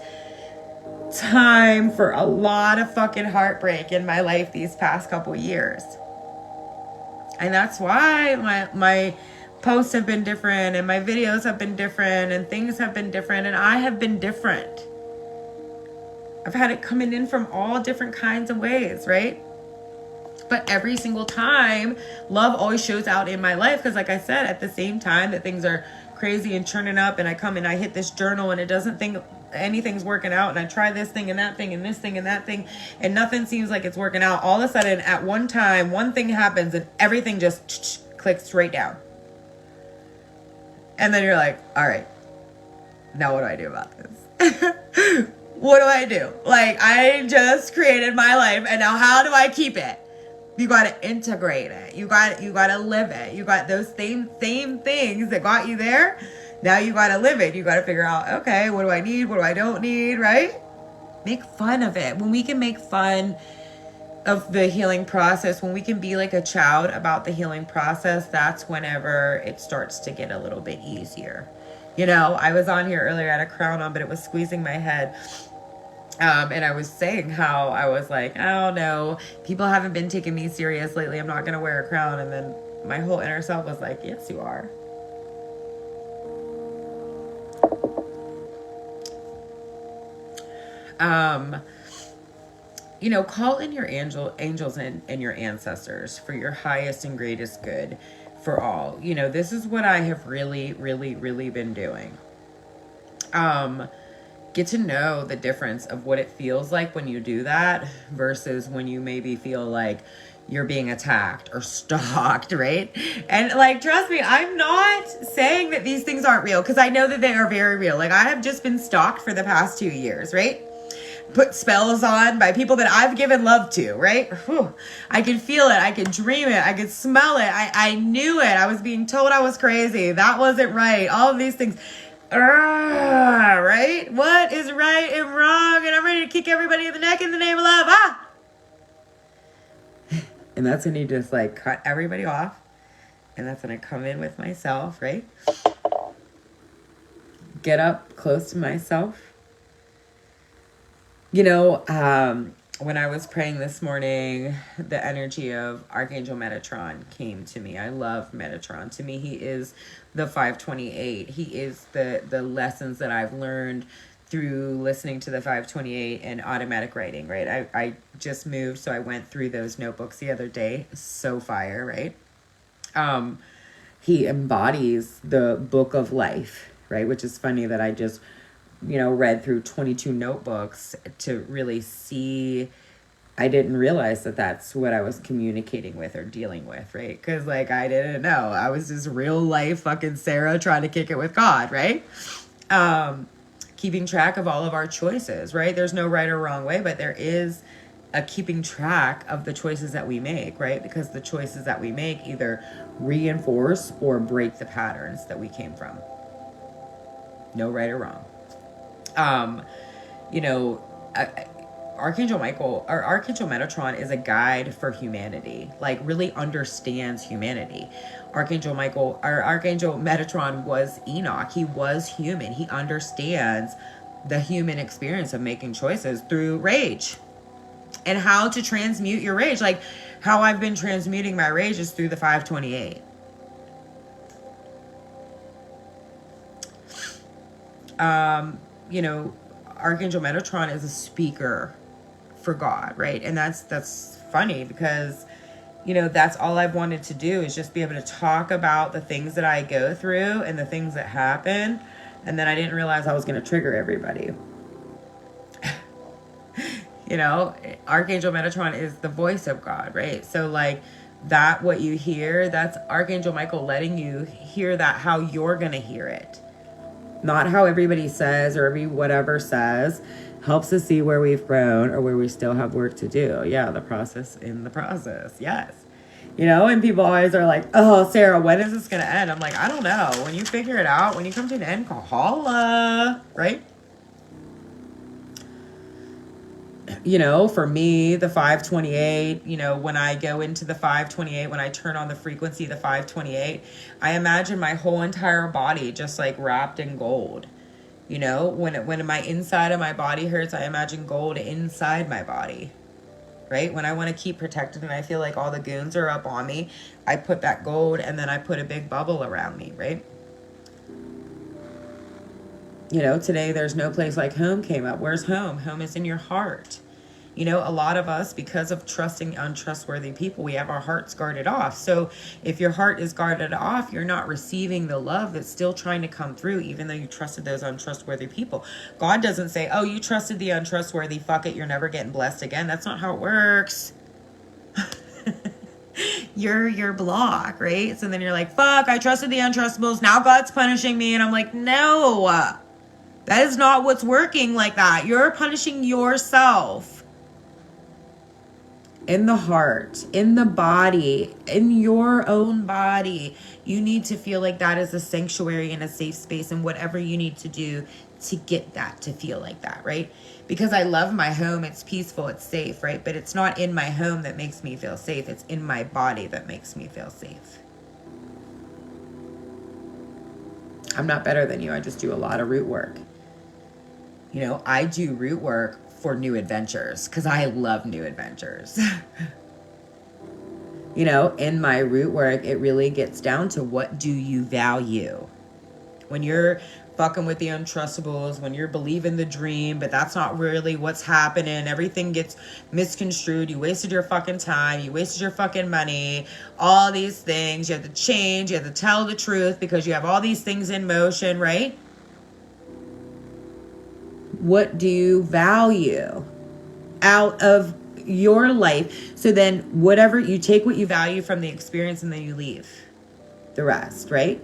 Speaker 1: time for a lot of fucking heartbreak in my life these past couple years. And that's why my posts have been different, and my videos have been different, and things have been different, and I have been different. I've had it coming in from all different kinds of ways, right? But every single time, love always shows out in my life. Because like I said, at the same time that things are crazy and churning up, and I come and I hit this journal and it doesn't think anything's working out, and I try this thing and that thing and this thing and that thing, and nothing seems like it's working out. All of a sudden, at one time, one thing happens and everything just clicks straight down. And then you're like, all right, now what do I do about this? What do I do? Like, I just created my life, and now how do I keep it? You got to integrate it. You got to live it. You got those same things that got you there. Now you got to live it. You got to figure out, okay, what do I need? What do I don't need, right? Make fun of it. When we can make fun of the healing process, when we can be like a child about the healing process, that's whenever it starts to get a little bit easier. You know, I was on here earlier, I had a crown on, but it was squeezing my head. And I was saying how I was like, oh no, people haven't been taking me serious lately. I'm not going to wear a crown. And then my whole inner self was like, yes, you are. You know, call in your angels and your ancestors for your highest and greatest good for all. You know, this is what I have really, really, really been doing. Get to know the difference of what it feels like when you do that versus when you maybe feel like you're being attacked or stalked, right? And like, trust me, I'm not saying that these things aren't real, because I know that they are very real. Like, I have just been stalked for the past 2 years, right? Put spells on by people that I've given love to, right? Whew. I could feel it. I could dream it. I could smell it. I knew it. I was being told I was crazy. That wasn't right. All of these things. Right? What is right and wrong? And I'm ready to kick everybody in the neck in the name of love. And that's when you just like cut everybody off. And that's when I come in with myself, right? Get up close to myself. You know, when I was praying this morning, the energy of Archangel Metatron came to me. I love Metatron. To me, he is the 528. He is the lessons that I've learned through listening to the 528 and automatic writing, right? I just moved, so I went through those notebooks the other day. So fire, right? He embodies the book of life, right? Which is funny that I just, you know, read through 22 notebooks to really see. I didn't realize that that's what I was communicating with or dealing with, right? Because like, I didn't know. I was just real life fucking Sarah trying to kick it with God, right? Keeping track of all of our choices, right? There's no right or wrong way, but there is a keeping track of the choices that we make, right? Because the choices that we make either reinforce or break the patterns that we came from. No right or wrong. You know, Archangel Michael or Archangel Metatron is a guide for humanity, like really understands humanity. Archangel Metatron was Enoch. He was human. He understands the human experience of making choices through rage and how to transmute your rage. Like how I've been transmuting my rage is through the 528. You know, Archangel Metatron is a speaker for God, right? And that's funny because, you know, that's all I've wanted to do is just be able to talk about the things that I go through and the things that happen. And then I didn't realize I was going to trigger everybody. You know, Archangel Metatron is the voice of God, right? So like that, what you hear, that's Archangel Michael letting you hear that how you're going to hear it. Not how everybody says or every whatever says. Helps us see where we've grown or where we still have work to do. Yeah, the process in the process. Yes. You know, and people always are like, oh, Sarah, when is this going to end? I'm like, I don't know. When you figure it out, when you come to an end, holla, right? You know, for me, the 528, you know, when I go into the 528, when I turn on the frequency, the 528, I imagine my whole entire body just like wrapped in gold. You know, when my inside of my body hurts, I imagine gold inside my body. Right? When I want to keep protected and I feel like all the goons are up on me, I put that gold and then I put a big bubble around me, right? You know, today there's no place like home came up. Where's home? Home is in your heart. You know, a lot of us, because of trusting untrustworthy people, we have our hearts guarded off. So if your heart is guarded off, you're not receiving the love that's still trying to come through, even though you trusted those untrustworthy people. God doesn't say, oh, you trusted the untrustworthy, fuck it, you're never getting blessed again. That's not how it works. You're your block, right? So then you're like, fuck, I trusted the untrustables. Now God's punishing me. And I'm like, no, that is not what's working like that. You're punishing yourself. In the heart, in the body, in your own body, you need to feel like that is a sanctuary and a safe space, and whatever you need to do to get that to feel like that, right? Because I love my home, it's peaceful, it's safe, right? But it's not in my home that makes me feel safe, it's in my body that makes me feel safe. I'm not better than you, I just do a lot of root work. You know, I do root work for new adventures because I love new adventures. You know, in my root work, it really gets down to what do you value? When you're fucking with the untrustables, when you're believing the dream, but that's not really what's happening, everything gets misconstrued, you wasted your fucking time, you wasted your fucking money, all these things, you have to change, you have to tell the truth because you have all these things in motion, right? What do you value out of your life? So then whatever, you take what you value from the experience and then you leave the rest, right?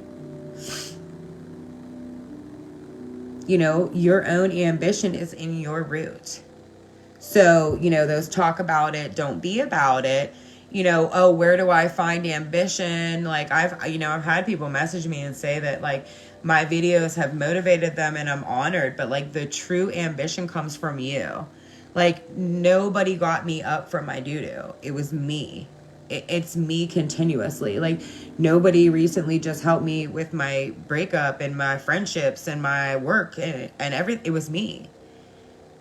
Speaker 1: You know, your own ambition is in your root. So, you know, those talk about it, don't be about it. You know, oh, where do I find ambition? Like I've had people message me and say that like my videos have motivated them and I'm honored, but like the true ambition comes from you. Like nobody got me up from my doo-doo. It was me. It's me continuously. Like nobody recently just helped me with my breakup and my friendships and my work and everything. It was me.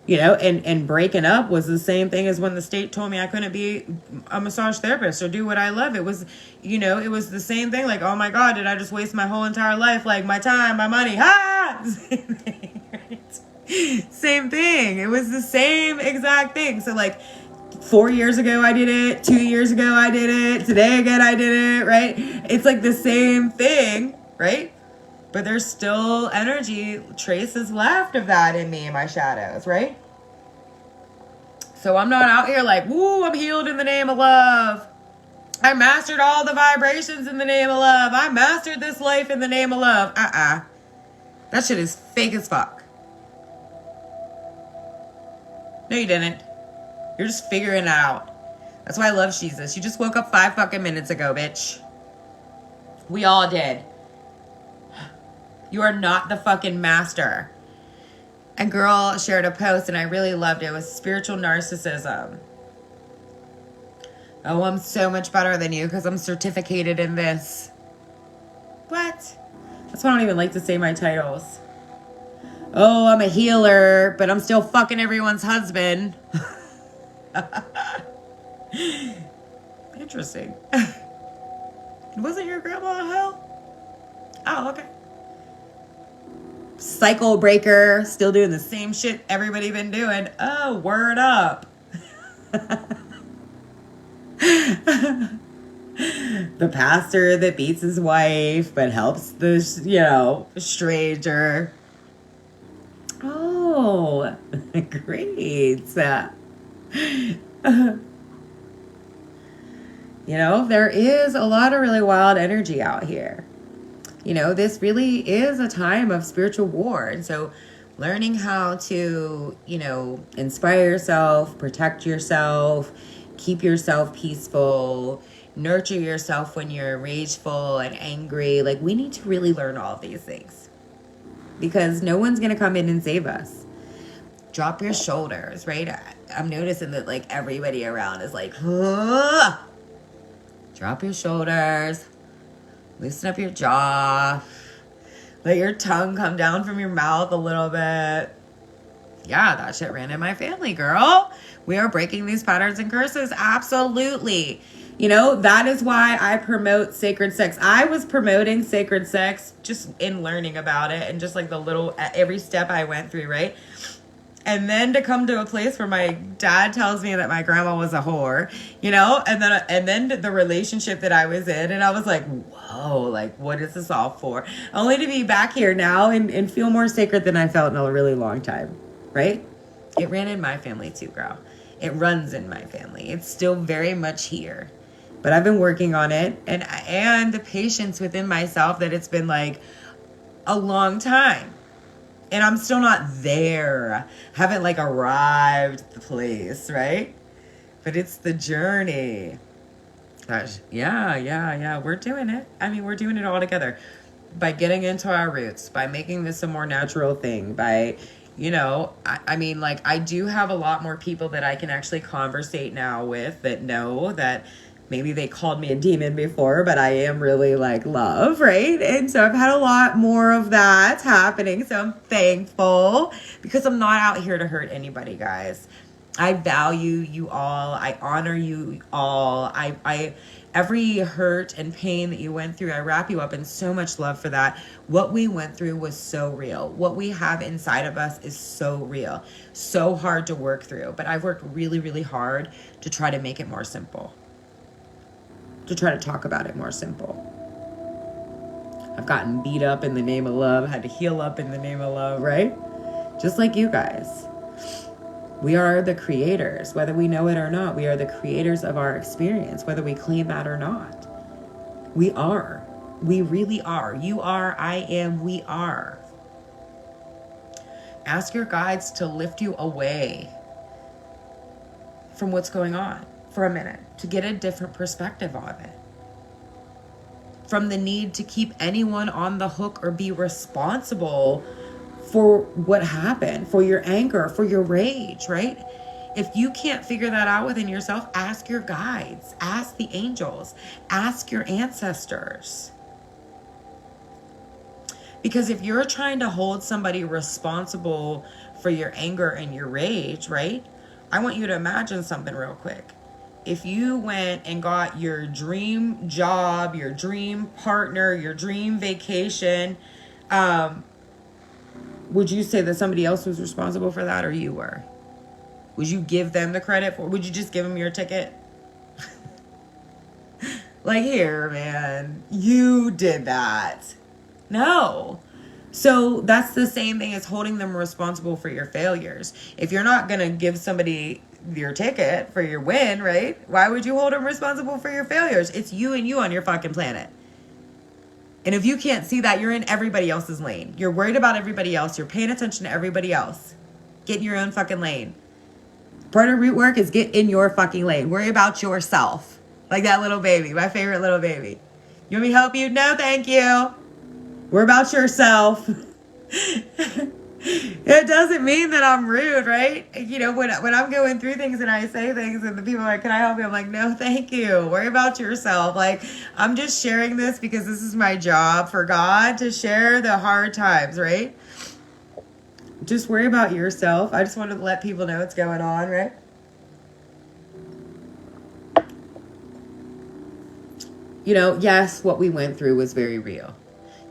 Speaker 1: You know, and breaking up was the same thing as when the state told me I couldn't be a massage therapist or do what I love. It was, you know, it was the same thing. Like, oh my God, did I just waste my whole entire life? Like my time, my money, Same thing, right? Same thing. It was the same exact thing. So like 4 years ago, I did it. 2 years ago, I did it. Today again, I did it, right? It's like the same thing, right? But there's still energy traces left of that in me, in my shadows, right? So I'm not out here like, woo, I'm healed in the name of love. I mastered all the vibrations in the name of love. I mastered this life in the name of love. That shit is fake as fuck. No, you didn't. You're just figuring it out. That's why I love Jesus. You just woke up 5 fucking minutes ago, bitch. We all did. You are not the fucking master. A girl shared a post and I really loved it. It was spiritual narcissism. Oh, I'm so much better than you because I'm certificated in this. What? That's why I don't even like to say my titles. Oh, I'm a healer, but I'm still fucking everyone's husband. Interesting. Wasn't your grandma in hell? Oh, okay. Cycle breaker, still doing the same shit everybody been doing. Oh, word up. The pastor that beats his wife but helps the, stranger. Oh, great. There is a lot of really wild energy out here. This really is a time of spiritual war. And so learning how to, inspire yourself, protect yourself, keep yourself peaceful, nurture yourself when you're rageful and angry. Like, we need to really learn all of these things because no one's going to come in and save us. Drop your shoulders, right? I'm noticing that like everybody around is like, "Huh." Drop your shoulders, loosen up your jaw, let your tongue come down from your mouth a little bit. Yeah, that shit ran in my family, girl. We are breaking these patterns and curses. Absolutely. You know, that is why I promote sacred sex. I was promoting sacred sex just in learning about it and just like the little, every step I went through, right? And then to come to a place where my dad tells me that my grandma was a whore, you know, and then the relationship that I was in, and I was like, whoa, like, what is this all for? Only to be back here now and feel more sacred than I felt in a really long time, right? It ran in my family too, girl. It runs in my family. It's still very much here. But I've been working on it, and the patience within myself that it's been like a long time. And I'm still not there. Haven't like arrived at the place, right? But it's the journey. Gosh, yeah. We're doing it. I mean, we're doing it all together. By getting into our roots, by making this a more natural thing, by, you know, I mean, like, I do have a lot more people that I can actually conversate now with that know that maybe they called me a demon before, but I am really like love, right? And so I've had a lot more of that happening. So I'm thankful because I'm not out here to hurt anybody, guys. I value you all. I honor you all. I every hurt and pain that you went through, I wrap you up in so much love for that. What we went through was so real. What we have inside of us is so real. So hard to work through. But I've worked really, really hard to try to make it more simple. To try to talk about it more simple. I've gotten beat up in the name of love, had to heal up in the name of love, right? Just like you guys. We are the creators, whether we know it or not. We are the creators of our experience, whether we claim that or not. We are. We really are. You are, I am, we are. Ask your guides to lift you away from what's going on for a minute, to get a different perspective on it. From the need to keep anyone on the hook or be responsible for what happened, for your anger, for your rage, right? If you can't figure that out within yourself, ask your guides, ask the angels, ask your ancestors. Because if you're trying to hold somebody responsible for your anger and your rage, right? I want you to imagine something real quick. If you went and got your dream job, your dream partner, your dream vacation, would you say that somebody else was responsible for that or you were? Would you give them the credit for? Would you just give them your ticket? Like, here, man, you did that. No. So that's the same thing as holding them responsible for your failures. If you're not going to give somebody your ticket for your win, right? Why would you hold them responsible for your failures? It's you and you on your fucking planet. And if you can't see that, you're in everybody else's lane. You're worried about everybody else. You're paying attention to everybody else. Get in your own fucking lane. Part of root work is get in your fucking lane. Worry about yourself. Like that little baby, my favorite little baby. You want me to help you? No, thank you. Worry about yourself. It doesn't mean that I'm rude, right? You know, when I'm going through things and I say things and the people are like, can I help you? I'm like, no, thank you. Worry about yourself. Like, I'm just sharing this because this is my job for God to share the hard times, right? Just worry about yourself. I just wanted to let people know what's going on, right? You know, yes, what we went through was very real.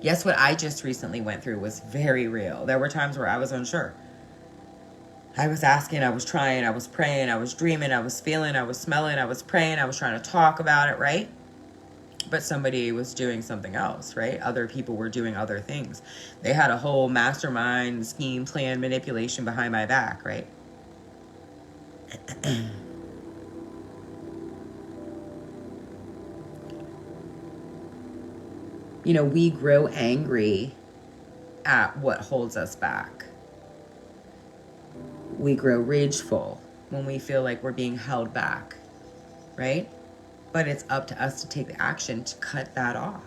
Speaker 1: Yes, what I just recently went through was very real. There were times where I was unsure. I was asking, I was trying, I was praying, I was dreaming, I was feeling, I was smelling, I was praying, I was trying to talk about it, right? But somebody was doing something else, right? Other people were doing other things. They had a whole mastermind, scheme, plan, manipulation behind my back, right? You know, we grow angry at what holds us back. We grow rageful when we feel like we're being held back, right? But it's up to us to take the action to cut that off.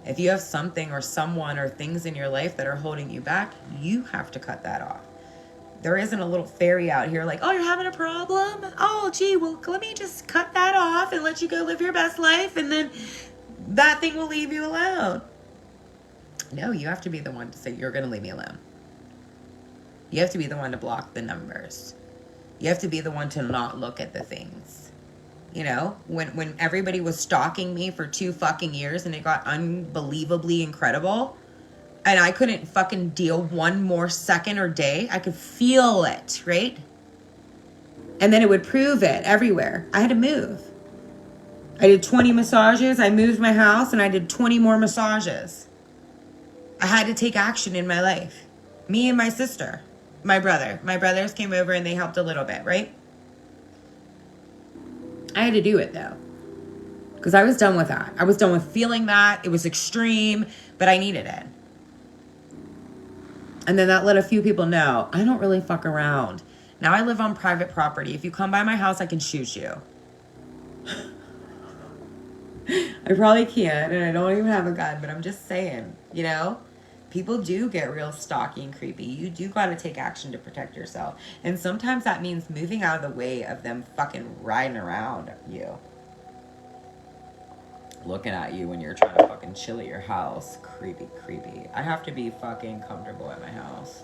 Speaker 1: If you have something or someone or things in your life that are holding you back, you have to cut that off. There isn't a little fairy out here like, oh, you're having a problem? Oh, gee, well, let me just cut that off and let you go live your best life, and then that thing will leave you alone. No, you have to be the one to say, you're going to leave me alone. You have to be the one to block the numbers. You have to be the one to not look at the things. You know, when everybody was stalking me for 2 fucking years and it got unbelievably incredible, and I couldn't fucking deal one more second or day, I could feel it, right? And then it would prove it everywhere. I had to move. I did 20 massages. I moved my house and I did 20 more massages. I had to take action in my life. Me and my sister. My brother. My brothers came over and they helped a little bit, right? I had to do it though. Because I was done with that. I was done with feeling that. It was extreme, but I needed it. And then that let a few people know, I don't really fuck around. Now I live on private property. If you come by my house, I can shoot you. I probably can't, and I don't even have a gun, but I'm just saying, you know? People do get real stalky and creepy. You do got to take action to protect yourself. And sometimes that means moving out of the way of them fucking riding around you. Looking at you when you're trying to fucking chill at your house. Creepy, creepy. I have to be fucking comfortable at my house.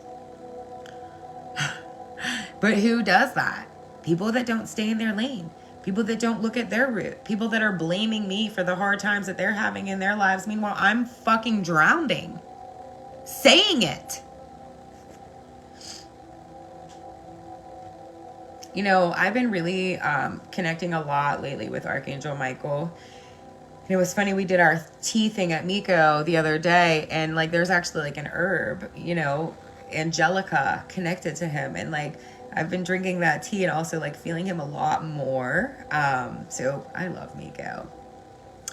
Speaker 1: But who does that? People that don't stay in their lane. People that don't look at their root. People that are blaming me for the hard times that they're having in their lives. Meanwhile, I'm fucking drowning. Saying it. You know, I've been really connecting a lot lately with Archangel Michael. And it was funny, we did our tea thing at Miko the other day, and like there's actually like an herb, you know, Angelica connected to him, and like I've been drinking that tea and also like feeling him a lot more. So I love Miko.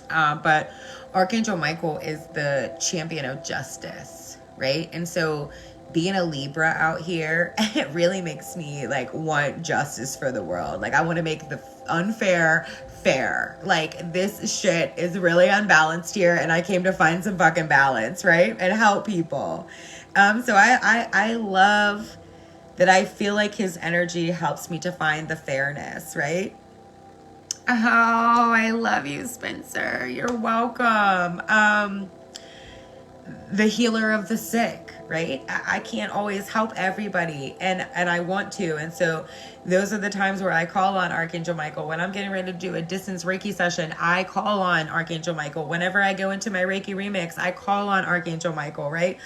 Speaker 1: But Archangel Michael is the champion of justice, right? And so being a Libra out here, it really makes me like want justice for the world. Like I want to make the unfair fair. Like this shit is really unbalanced here, and I came to find some fucking balance, right? And help people. So I love that. I feel like his energy helps me to find the fairness, right? Oh, I love you, Spencer. You're welcome. The healer of the sick, right? I can't always help everybody, and I want to. And so those are the times where I call on Archangel Michael. When I'm getting ready to do a distance Reiki session, I call on Archangel Michael. Whenever I go into my Reiki remix, I call on Archangel Michael, right?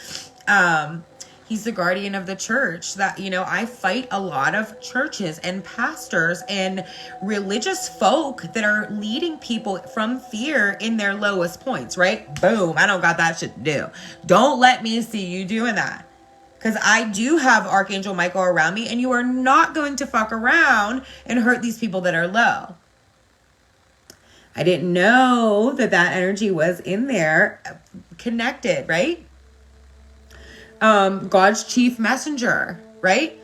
Speaker 1: He's the guardian of the church. That, you know, I fight a lot of churches and pastors and religious folk that are leading people from fear in their lowest points, right? Boom. I don't got that shit to do. Don't let me see you doing that. Because I do have Archangel Michael around me, and you are not going to fuck around and hurt these people that are low. I didn't know that energy was in there connected, right? God's chief messenger, right?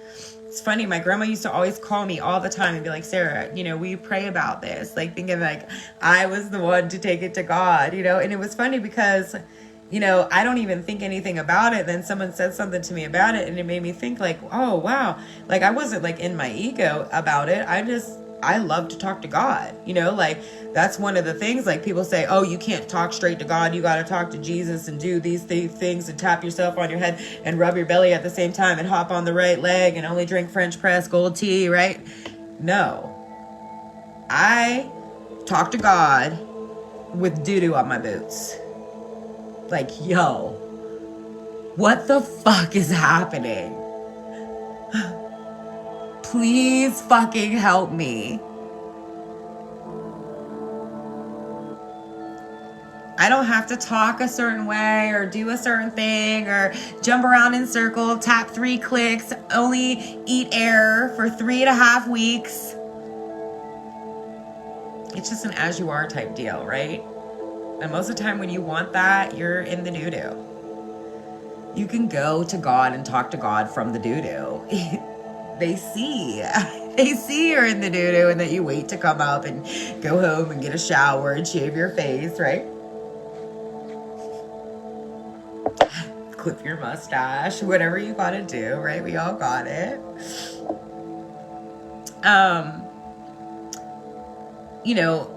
Speaker 1: It's funny, my grandma used to always call me all the time and be like, Sarah, you know, we pray about this, like thinking like I was the one to take it to God, you know. And it was funny because, you know, I don't even think anything about it. Then someone said something to me about it, and it made me think like, oh wow, like I wasn't like in my ego about it. I love to talk to God, you know, like that's one of the things. Like people say, oh, you can't talk straight to God. You got to talk to Jesus and do these things and tap yourself on your head and rub your belly at the same time and hop on the right leg and only drink French press gold tea, right? No, I talk to God with doo-doo on my boots. Like, yo, what the fuck is happening? Please fucking help me. I don't have to talk a certain way or do a certain thing or jump around in circle, tap 3 clicks, only eat air for 3.5 weeks. It's just an as you are type deal, right? And most of the time when you want that, you're in the doo-doo. You can go to God and talk to God from the doo-doo. They see you're in the doo-doo, and that you wait to come up and go home and get a shower and shave your face, right? clip your mustache, whatever you gotta do, right? We all got it. You know,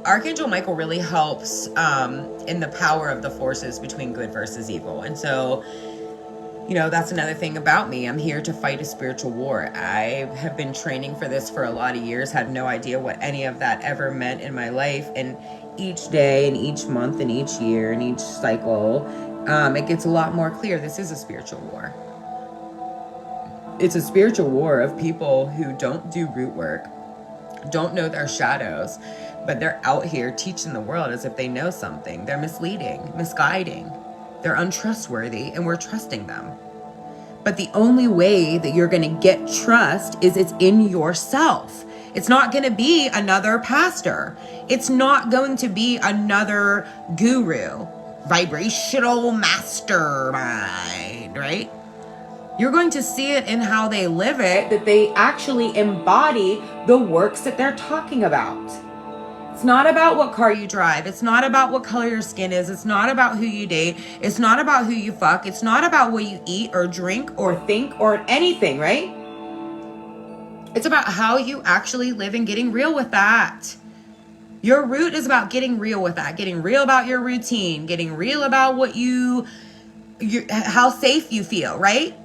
Speaker 1: Archangel Michael really helps in the power of the forces between good versus evil. And so, you know, that's another thing about me. I'm here to fight a spiritual war. I have been training for this for a lot of years, had no idea what any of that ever meant in my life. And each day and each month and each year and each cycle, it gets a lot more clear. This is a spiritual war. It's a spiritual war of people who don't do root work, don't know their shadows, but they're out here teaching the world as if they know something. They're misleading, misguiding. They're untrustworthy, and we're trusting them. But the only way that you're going to get trust is it's in yourself. It's not going to be another pastor. It's not going to be another guru, vibrational mastermind, right? You're going to see it in how they live it, that they actually embody the works that they're talking about. It's not about what car you drive. It's not about what color your skin is. It's not about who you date. It's not about who you fuck. It's not about what you eat or drink or think or anything, right? It's about how you actually live and getting real with that. Your root is about getting real with that, getting real about your routine, getting real about what how safe you feel, right?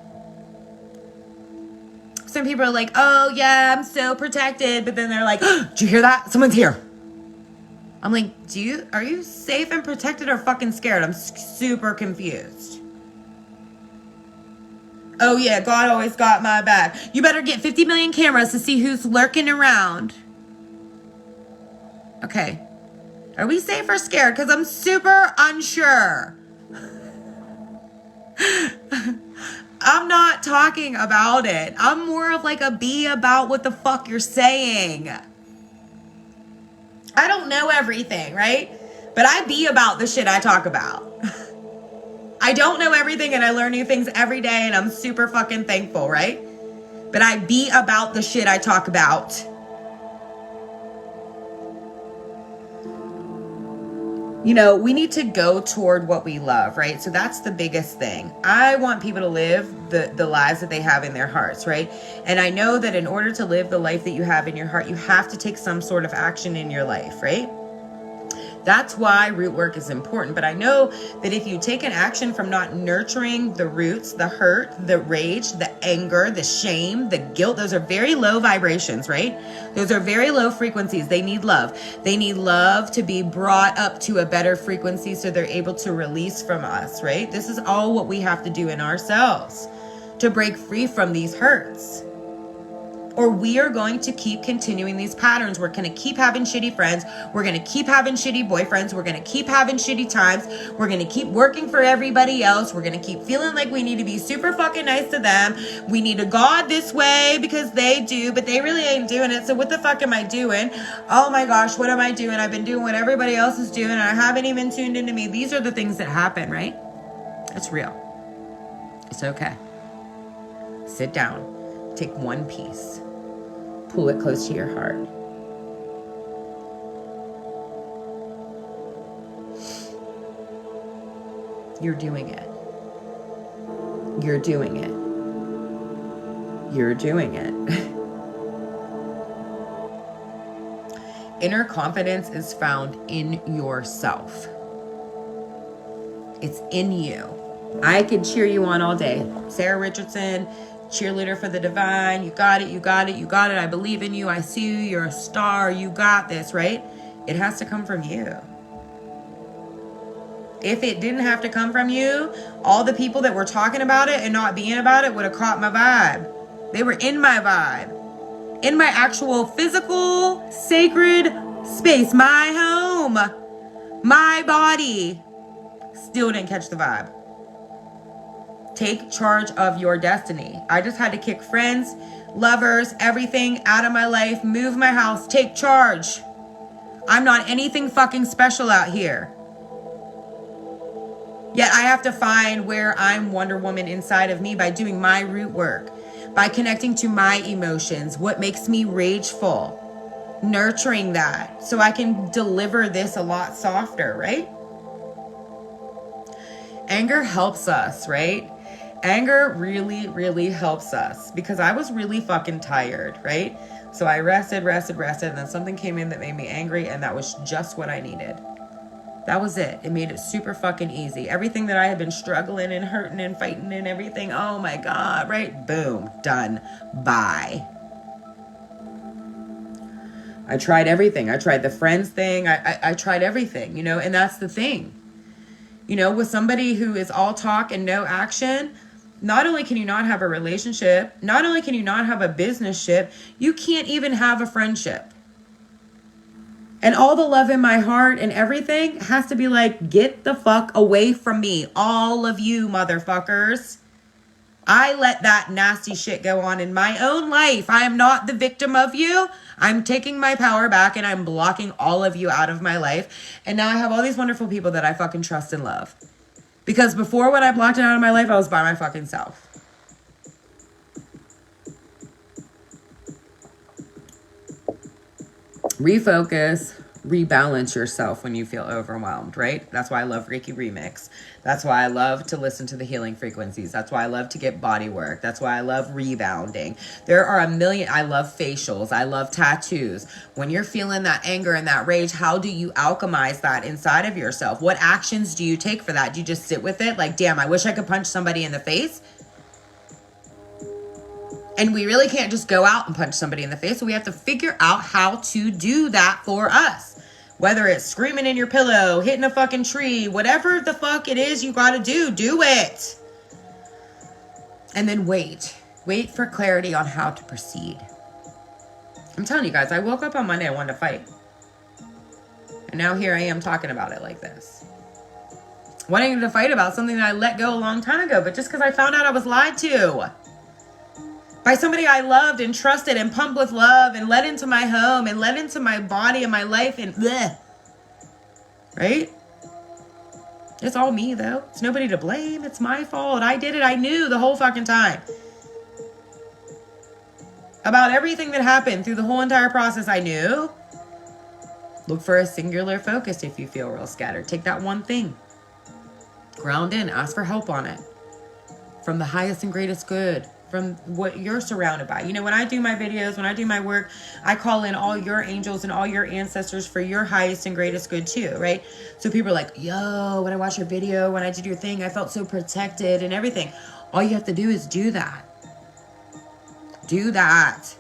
Speaker 1: Some people are like, oh yeah, I'm so protected. But then they're like, oh, did you hear that? Someone's here. I'm like, are you safe and protected or fucking scared? I'm super confused. Oh yeah, God always got my back. You better get 50 million cameras to see who's lurking around. Okay. Are we safe or scared? Because I'm super unsure. I'm not talking about it. I'm more of like a be about what the fuck you're saying. I don't know everything, right? But I be about the shit I talk about. I don't know everything and I learn new things every day and I'm super fucking thankful, right? But I be about the shit I talk about. You know, we need to go toward what we love, right? So that's the biggest thing. I want people to live the lives that they have in their hearts, right? And I know that in order to live the life that you have in your heart, you have to take some sort of action in your life, right? That's why root work is important. But I know that if you take an action from not nurturing the roots, the hurt, the rage, the anger, the shame, the guilt, those are very low vibrations, right? Those are very low frequencies. They need love. They need love to be brought up to a better frequency so they're able to release from us, right? This is all what we have to do in ourselves to break free from these hurts. Or we are going to keep continuing these patterns. We're going to keep having shitty friends. We're going to keep having shitty boyfriends. We're going to keep having shitty times. We're going to keep working for everybody else. We're going to keep feeling like we need to be super fucking nice to them. We need a God this way because they do, but they really ain't doing it. So what the fuck am I doing? Oh my gosh, what am I doing? I've been doing what everybody else is doing and I haven't even tuned into me. These are the things that happen, right? It's real. It's okay. Sit down. Take one piece. Pull it close to your heart. You're doing it. You're doing it. You're doing it. Inner confidence is found in yourself. It's in you. I could cheer you on all day. Sarah Richardson, cheerleader for the divine. You got it. You got it. You got it. I believe in you. I see you. You're a star. You got this, right? It has to come from you. If it didn't have to come from you, all the people that were talking about it and not being about it would have caught my vibe. They were in my vibe. In my actual physical, sacred space. My home. My body. Still didn't catch the vibe. Take charge of your destiny. I just had to kick friends, lovers, everything out of my life, move my house, take charge. I'm not anything fucking special out here. Yet I have to find where I'm Wonder Woman inside of me by doing my root work, by connecting to my emotions, what makes me rageful, nurturing that so I can deliver this a lot softer, right? Anger helps us, right? Anger really, really helps us because I was really fucking tired, right? So I rested, and then something came in that made me angry, and that was just what I needed. That was it. It made it super fucking easy. Everything that I had been struggling and hurting and fighting and everything, oh my God, right? Boom, done. Bye. I tried everything. I tried the friends thing. I tried everything, and that's the thing. With somebody who is all talk and no action, not only can you not have a relationship, not only can you not have a business ship, you can't even have a friendship. And all the love in my heart and everything has to be like, get the fuck away from me. All of you motherfuckers. I let that nasty shit go on in my own life. I am not the victim of you. I'm taking my power back and I'm blocking all of you out of my life. And now I have all these wonderful people that I fucking trust and love. Because before, when I blocked it out of my life, I was by my fucking self. Refocus, rebalance yourself when you feel overwhelmed, right? That's why I love Reiki Remix. That's why I love to listen to the healing frequencies. That's why I love to get body work. That's why I love rebounding. There are a million. I love facials. I love tattoos. When you're feeling that anger and that rage, how do you alchemize that inside of yourself? What actions do you take for that? Do you just sit with it? Like, damn, I wish I could punch somebody in the face. And we really can't just go out and punch somebody in the face. So we have to figure out how to do that for us. Whether it's screaming in your pillow, hitting a fucking tree, whatever the fuck it is you gotta do it. And then wait for clarity on how to proceed. I'm telling you guys, I woke up on Monday, I wanted to fight. And now here I am talking about it like this. Wanting to fight about something that I let go a long time ago, but just because I found out I was lied to. By somebody I loved and trusted and pumped with love and let into my home and let into my body and my life and bleh. Right? It's all me though. It's nobody to blame. It's my fault. I did it. I knew the whole fucking time. About everything that happened through the whole entire process, I knew. Look for a singular focus if you feel real scattered. Take that one thing. Ground in. Ask for help on it. From the highest and greatest good. From what you're surrounded by. When I do my videos, when I do my work, I call in all your angels and all your ancestors for your highest and greatest good too, right? So people are like, yo, when I watched your video, when I did your thing, I felt so protected and everything. All you have to do is do that. Do that.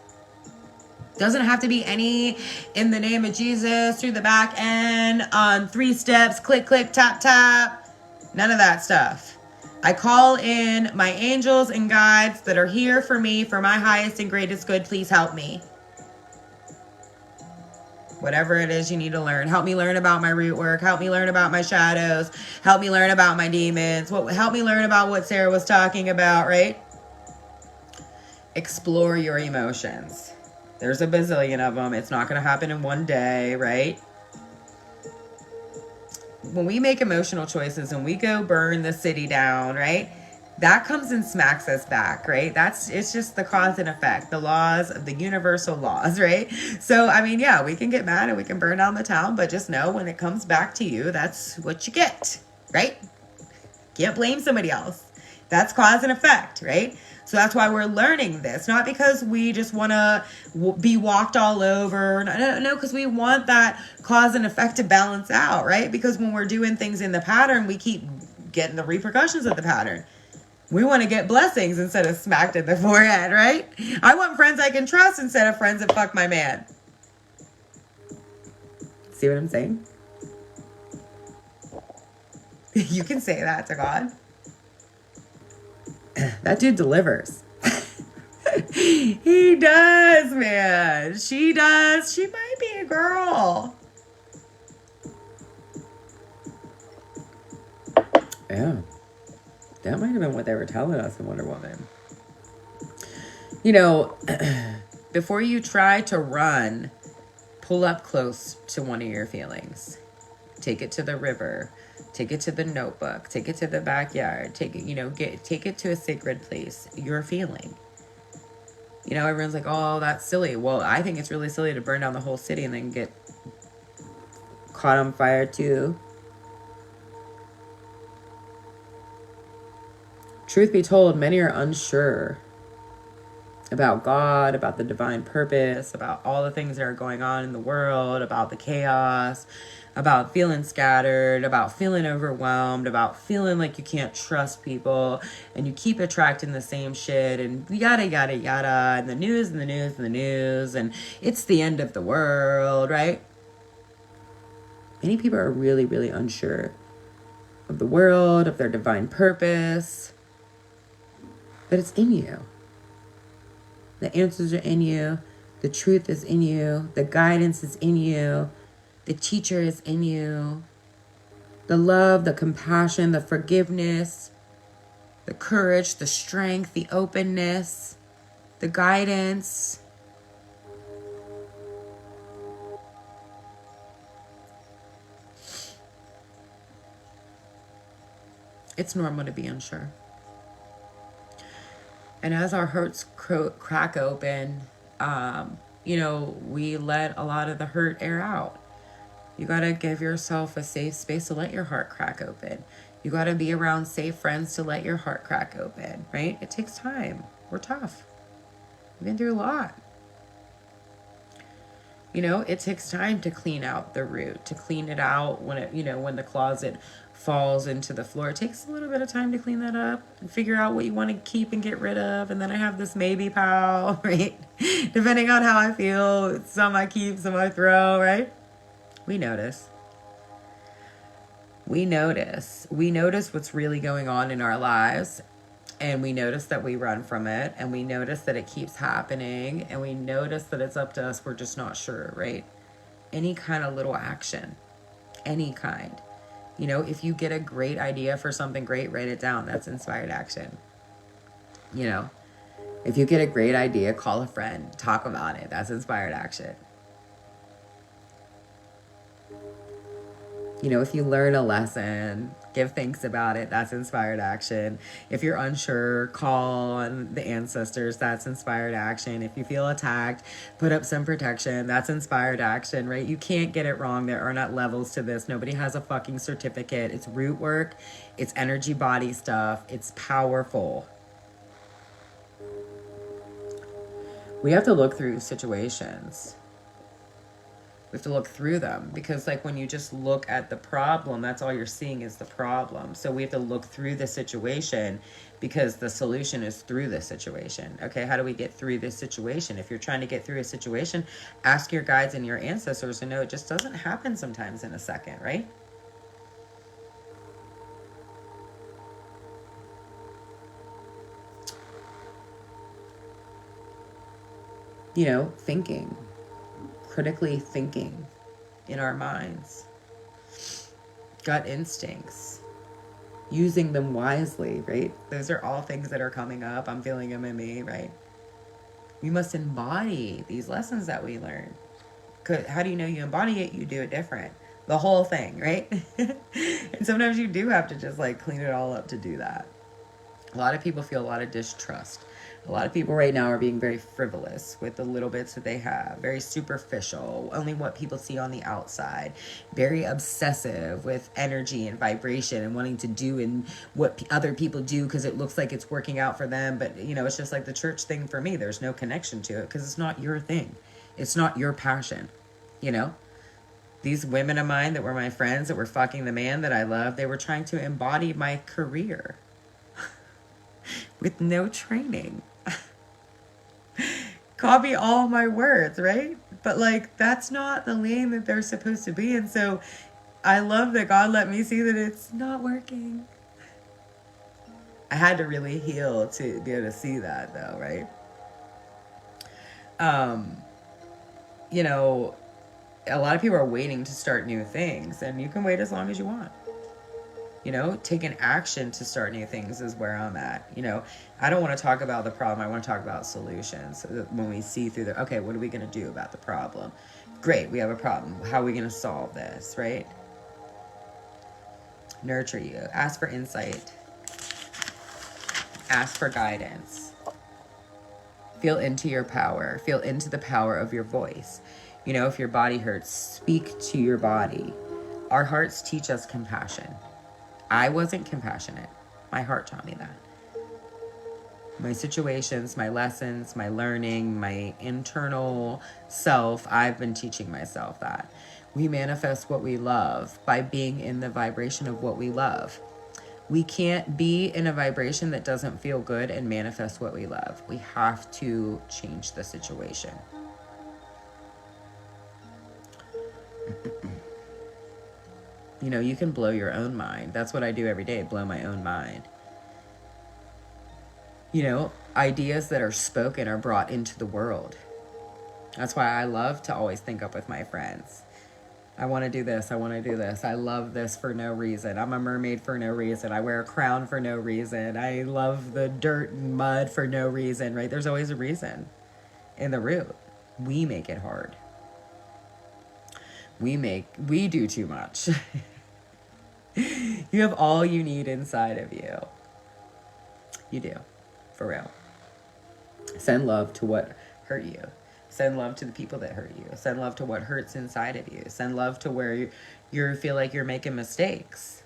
Speaker 1: Doesn't have to be any in the name of Jesus through the back end on 3 steps, click, click, tap, tap. None of that stuff. I call in my angels and guides that are here for me, for my highest and greatest good. Please help me. Whatever it is you need to learn. Help me learn about my root work. Help me learn about my shadows. Help me learn about my demons. Help me learn about what Sarah was talking about, right? Explore your emotions. There's a bazillion of them. It's not going to happen in one day, right? When we make emotional choices and we go burn the city down, right? That comes and smacks us back, right? It's just the cause and effect, the laws of the universal laws, right? So, yeah, we can get mad and we can burn down the town, but just know when it comes back to you, that's what you get, right? Can't blame somebody else. That's cause and effect, right? So that's why we're learning this. Not because we just want to be walked all over. No, because we want that cause and effect to balance out, right? Because when we're doing things in the pattern, we keep getting the repercussions of the pattern. We want to get blessings instead of smacked in the forehead, right? I want friends I can trust instead of friends that fuck my man. See what I'm saying? You can say that to God. That dude delivers. He does, man. She does. She might be a girl. Yeah. That might have been what they were telling us in Wonder Woman. Before you try to run, pull up close to one of your feelings. Take it to the river. Take it to the notebook. Take it to the backyard. Take it to a sacred place. Your feeling. Everyone's like, oh, that's silly. Well, I think it's really silly to burn down the whole city and then get caught on fire too. truth be told, many are unsure about God, about the divine purpose, about all the things that are going on in the world, about the chaos, about feeling scattered, about feeling overwhelmed, about feeling like you can't trust people and you keep attracting the same shit and yada, yada, yada, and the news and the news and the news, and it's the end of the world, right? Many people are really, really unsure of the world, of their divine purpose, but it's in you. The answers are in you. The truth is in you. The guidance is in you. The teacher is in you. The love, the compassion, the forgiveness, the courage, the strength, the openness, the guidance. It's normal to be unsure. And as our hearts crack open, we let a lot of the hurt air out. You got to give yourself a safe space to let your heart crack open. You got to be around safe friends to let your heart crack open, right? It takes time. We're tough. We've been through a lot. It takes time to clean out the root, to clean it out when the closet falls into the floor. It takes a little bit of time to clean that up and figure out what you want to keep and get rid of. And then I have this maybe pile, right? Depending on how I feel, some I keep, some I throw, right? We notice. We notice what's really going on in our lives. And we notice that we run from it, and we notice that it keeps happening, and we notice that it's up to us. We're just not sure, right? Any kind of little action, any kind. If you get a great idea for something great, write it down. That's inspired action. If you get a great idea, call a friend, talk about it. That's inspired action. If you learn a lesson, give thanks about it. That's inspired action. If you're unsure, call on the ancestors. That's inspired action. If you feel attacked, put up some protection. That's inspired action, right? You can't get it wrong. There are not levels to this. Nobody has a fucking certificate. It's root work. It's energy body stuff. It's powerful. We have to look through situations. We have to look through them, because when you just look at the problem, that's all you're seeing is the problem. So we have to look through the situation, because the solution is through the situation. Okay, how do we get through this situation? If you're trying to get through a situation, ask your guides and your ancestors to know it just doesn't happen sometimes in a second, right? Thinking. Critically thinking in our minds, gut instincts, using them wisely, right? Those are all things that are coming up. I'm feeling them in me, right? We must embody these lessons that we learn. How do you know you embody it? You do it different. The whole thing, right? And sometimes you do have to just clean it all up to do that. A lot of people feel a lot of distrust. A lot of people right now are being very frivolous with the little bits that they have, very superficial, only what people see on the outside, very obsessive with energy and vibration and wanting to do and what other people do because it looks like it's working out for them. But, it's just like the church thing for me. There's no connection to it because it's not your thing. It's not your passion, These women of mine that were my friends that were fucking the man that I love, they were trying to embody my career with no training. Copy all my words, right? But that's not the lane that they're supposed to be. And so I love that God let me see that it's not working. I had to really heal to be able to see that though, right? A lot of people are waiting to start new things, and you can wait as long as you want. Taking action to start new things is where I'm at. I don't want to talk about the problem. I want to talk about solutions. When we see through okay, what are we going to do about the problem? Great, we have a problem. How are we going to solve this, right? Nurture you. Ask for insight. Ask for guidance. Feel into your power. Feel into the power of your voice. If your body hurts, speak to your body. Our hearts teach us compassion. I wasn't compassionate. My heart taught me that. My situations, my lessons, my learning, my internal self, I've been teaching myself that. We manifest what we love by being in the vibration of what we love. We can't be in a vibration that doesn't feel good and manifest what we love. We have to change the situation. You know, you can blow your own mind. That's what I do every day, blow my own mind. You know, ideas that are spoken are brought into the world. That's why I love to always think up with my friends. I want to do this. I want to do this. I love this for no reason. I'm a mermaid for no reason. I wear a crown for no reason. I love the dirt and mud for no reason, right? There's always a reason in the root. We make it hard. We do too much. You have all you need inside of you. You do. For real. Send love to what hurt you. Send love to the people that hurt you. Send love to what hurts inside of you. Send love to where you feel like you're making mistakes.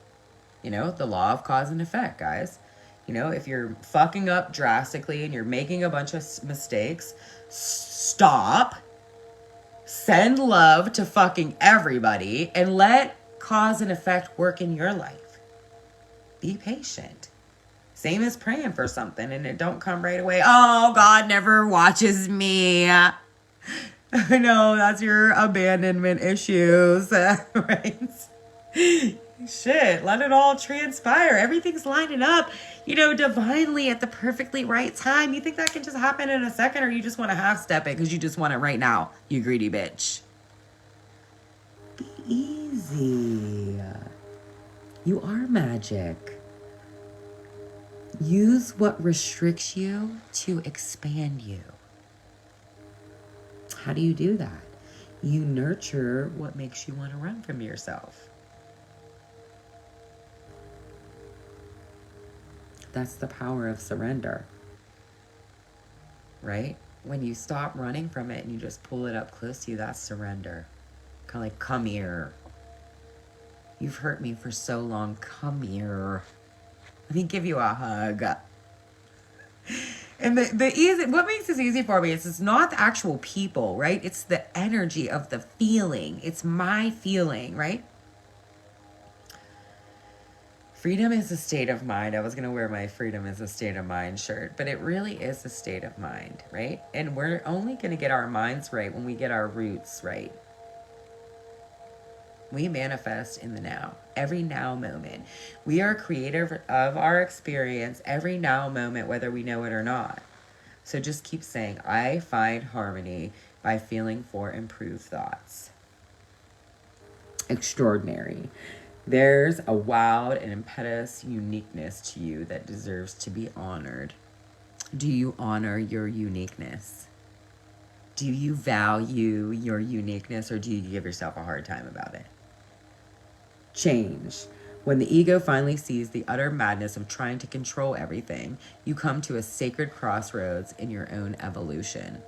Speaker 1: You know, the law of cause and effect, guys. You know, if you're fucking up drastically and you're making a bunch of mistakes, stop. Send love to fucking everybody and let cause and effect work in your life. Be patient. Same as praying for something and it don't come right away. Oh, God never watches me. I know, that's your abandonment issues, right? Shit, let it all transpire. Everything's lining up, you know, divinely at the perfectly right time. You think that can just happen in a second, or you just want to half step it because you just want it right now, you greedy bitch? Be easy. You are magic. Use what restricts you to expand you. How do you do that? You nurture what makes you want to run from yourself. That's the power of surrender, right? When you stop running from it and you just pull it up close to you, that's surrender. Kind of like, come here. You've hurt me for so long. Come here. Let me give you a hug. And the easy, what makes this easy for me is it's not the actual people, right? It's the energy of the feeling. It's my feeling, right? Freedom is a state of mind. I was going to wear my freedom is a state of mind shirt, but it really is a state of mind, right? And we're only going to get our minds right when we get our roots right. We manifest in the now, every now moment. We are creator of our experience every now moment, whether we know it or not. So just keep saying, I find harmony by feeling for improved thoughts. Extraordinary. There's a wild and impetuous uniqueness to you that deserves to be honored. Do you honor your uniqueness? Do you value your uniqueness, or do you give yourself a hard time about it? Change. When the ego finally sees the utter madness of trying to control everything, you come to a sacred crossroads in your own evolution.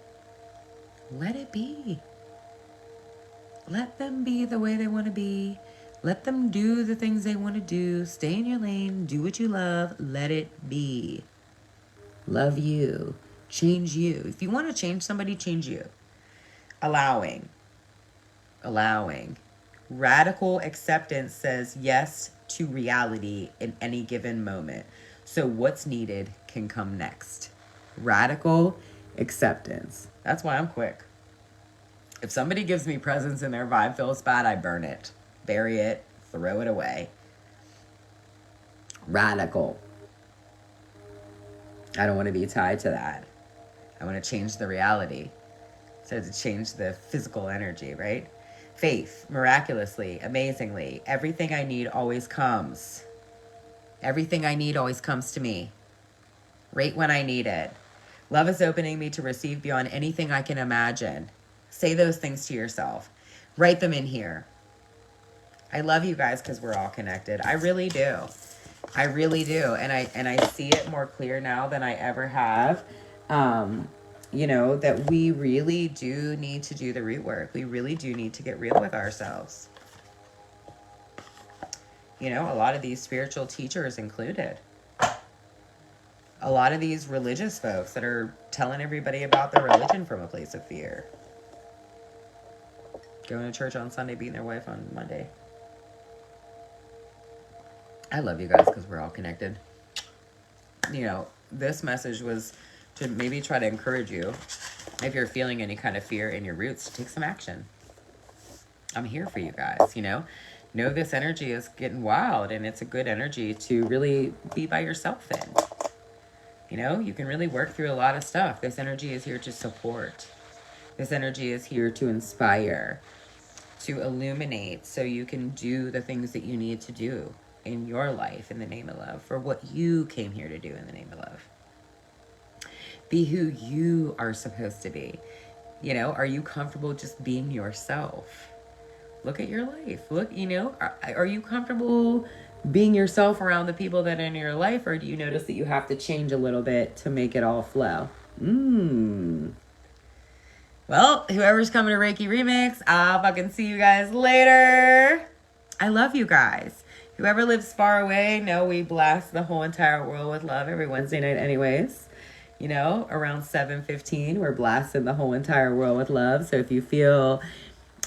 Speaker 1: Let it be. Let them be the way they want to be. Let them do the things they want to do. Stay in your lane. Do what you love. Let it be. Love you. Change you. If you want to change somebody, change you. Allowing. Radical acceptance says yes to reality in any given moment. So what's needed can come next. Radical acceptance. That's why I'm quick. If somebody gives me presents and their vibe feels bad, I burn it, bury it, throw it away. Radical. I don't want to be tied to that. I want to change the reality. So to change the physical energy, right? Faith, miraculously, amazingly, everything I need always comes. Everything I need always comes to me, right when I need it. Love is opening me to receive beyond anything I can imagine. Say those things to yourself. Write them in here. I love you guys because we're all connected. I really do. I really do. And I see it more clear now than I ever have. You know, that we really do need to do the root work. We really do need to get real with ourselves. You know, a lot of these spiritual teachers included. a lot of these religious folks that are telling everybody about their religion from a place of fear. Going to church on Sunday, beating their wife on Monday. I love you guys because we're all connected. You know, this message was to maybe try to encourage you, if you're feeling any kind of fear in your roots, to take some action. I'm here for you guys, you know. Know this energy is getting wild, and it's a good energy to really be by yourself in. You know, you can really work through a lot of stuff. This energy is here to support. This energy is here to inspire, to illuminate, so you can do the things that you need to do in your life in the name of love, for what you came here to do in the name of love. Be who you are supposed to be. You know, are you comfortable just being yourself? Look at your life. Look, you know, are you comfortable being yourself around the people that are in your life, or do you notice that you have to change a little bit to make it all flow? Well, whoever's coming to Reiki Remix, I'll fucking see you guys later. I love you guys. Whoever lives far away, know we blast the whole entire world with love every Wednesday night anyways. You know, around 7:15, we're blasting the whole entire world with love. So if you feel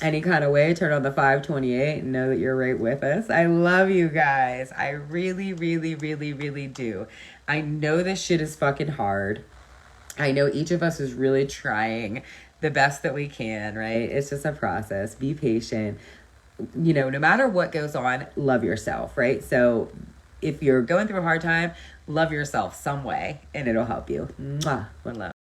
Speaker 1: any kind of way, turn on the 528 and know that you're right with us. I love you guys. I really, really, really, really do. I know this shit is fucking hard. I know each of us is really trying the best that we can, right? It's just a process. Be patient. You know, no matter what goes on, love yourself, right? So if you're going through a hard time, love yourself some way and it'll help you. Mwah. One love.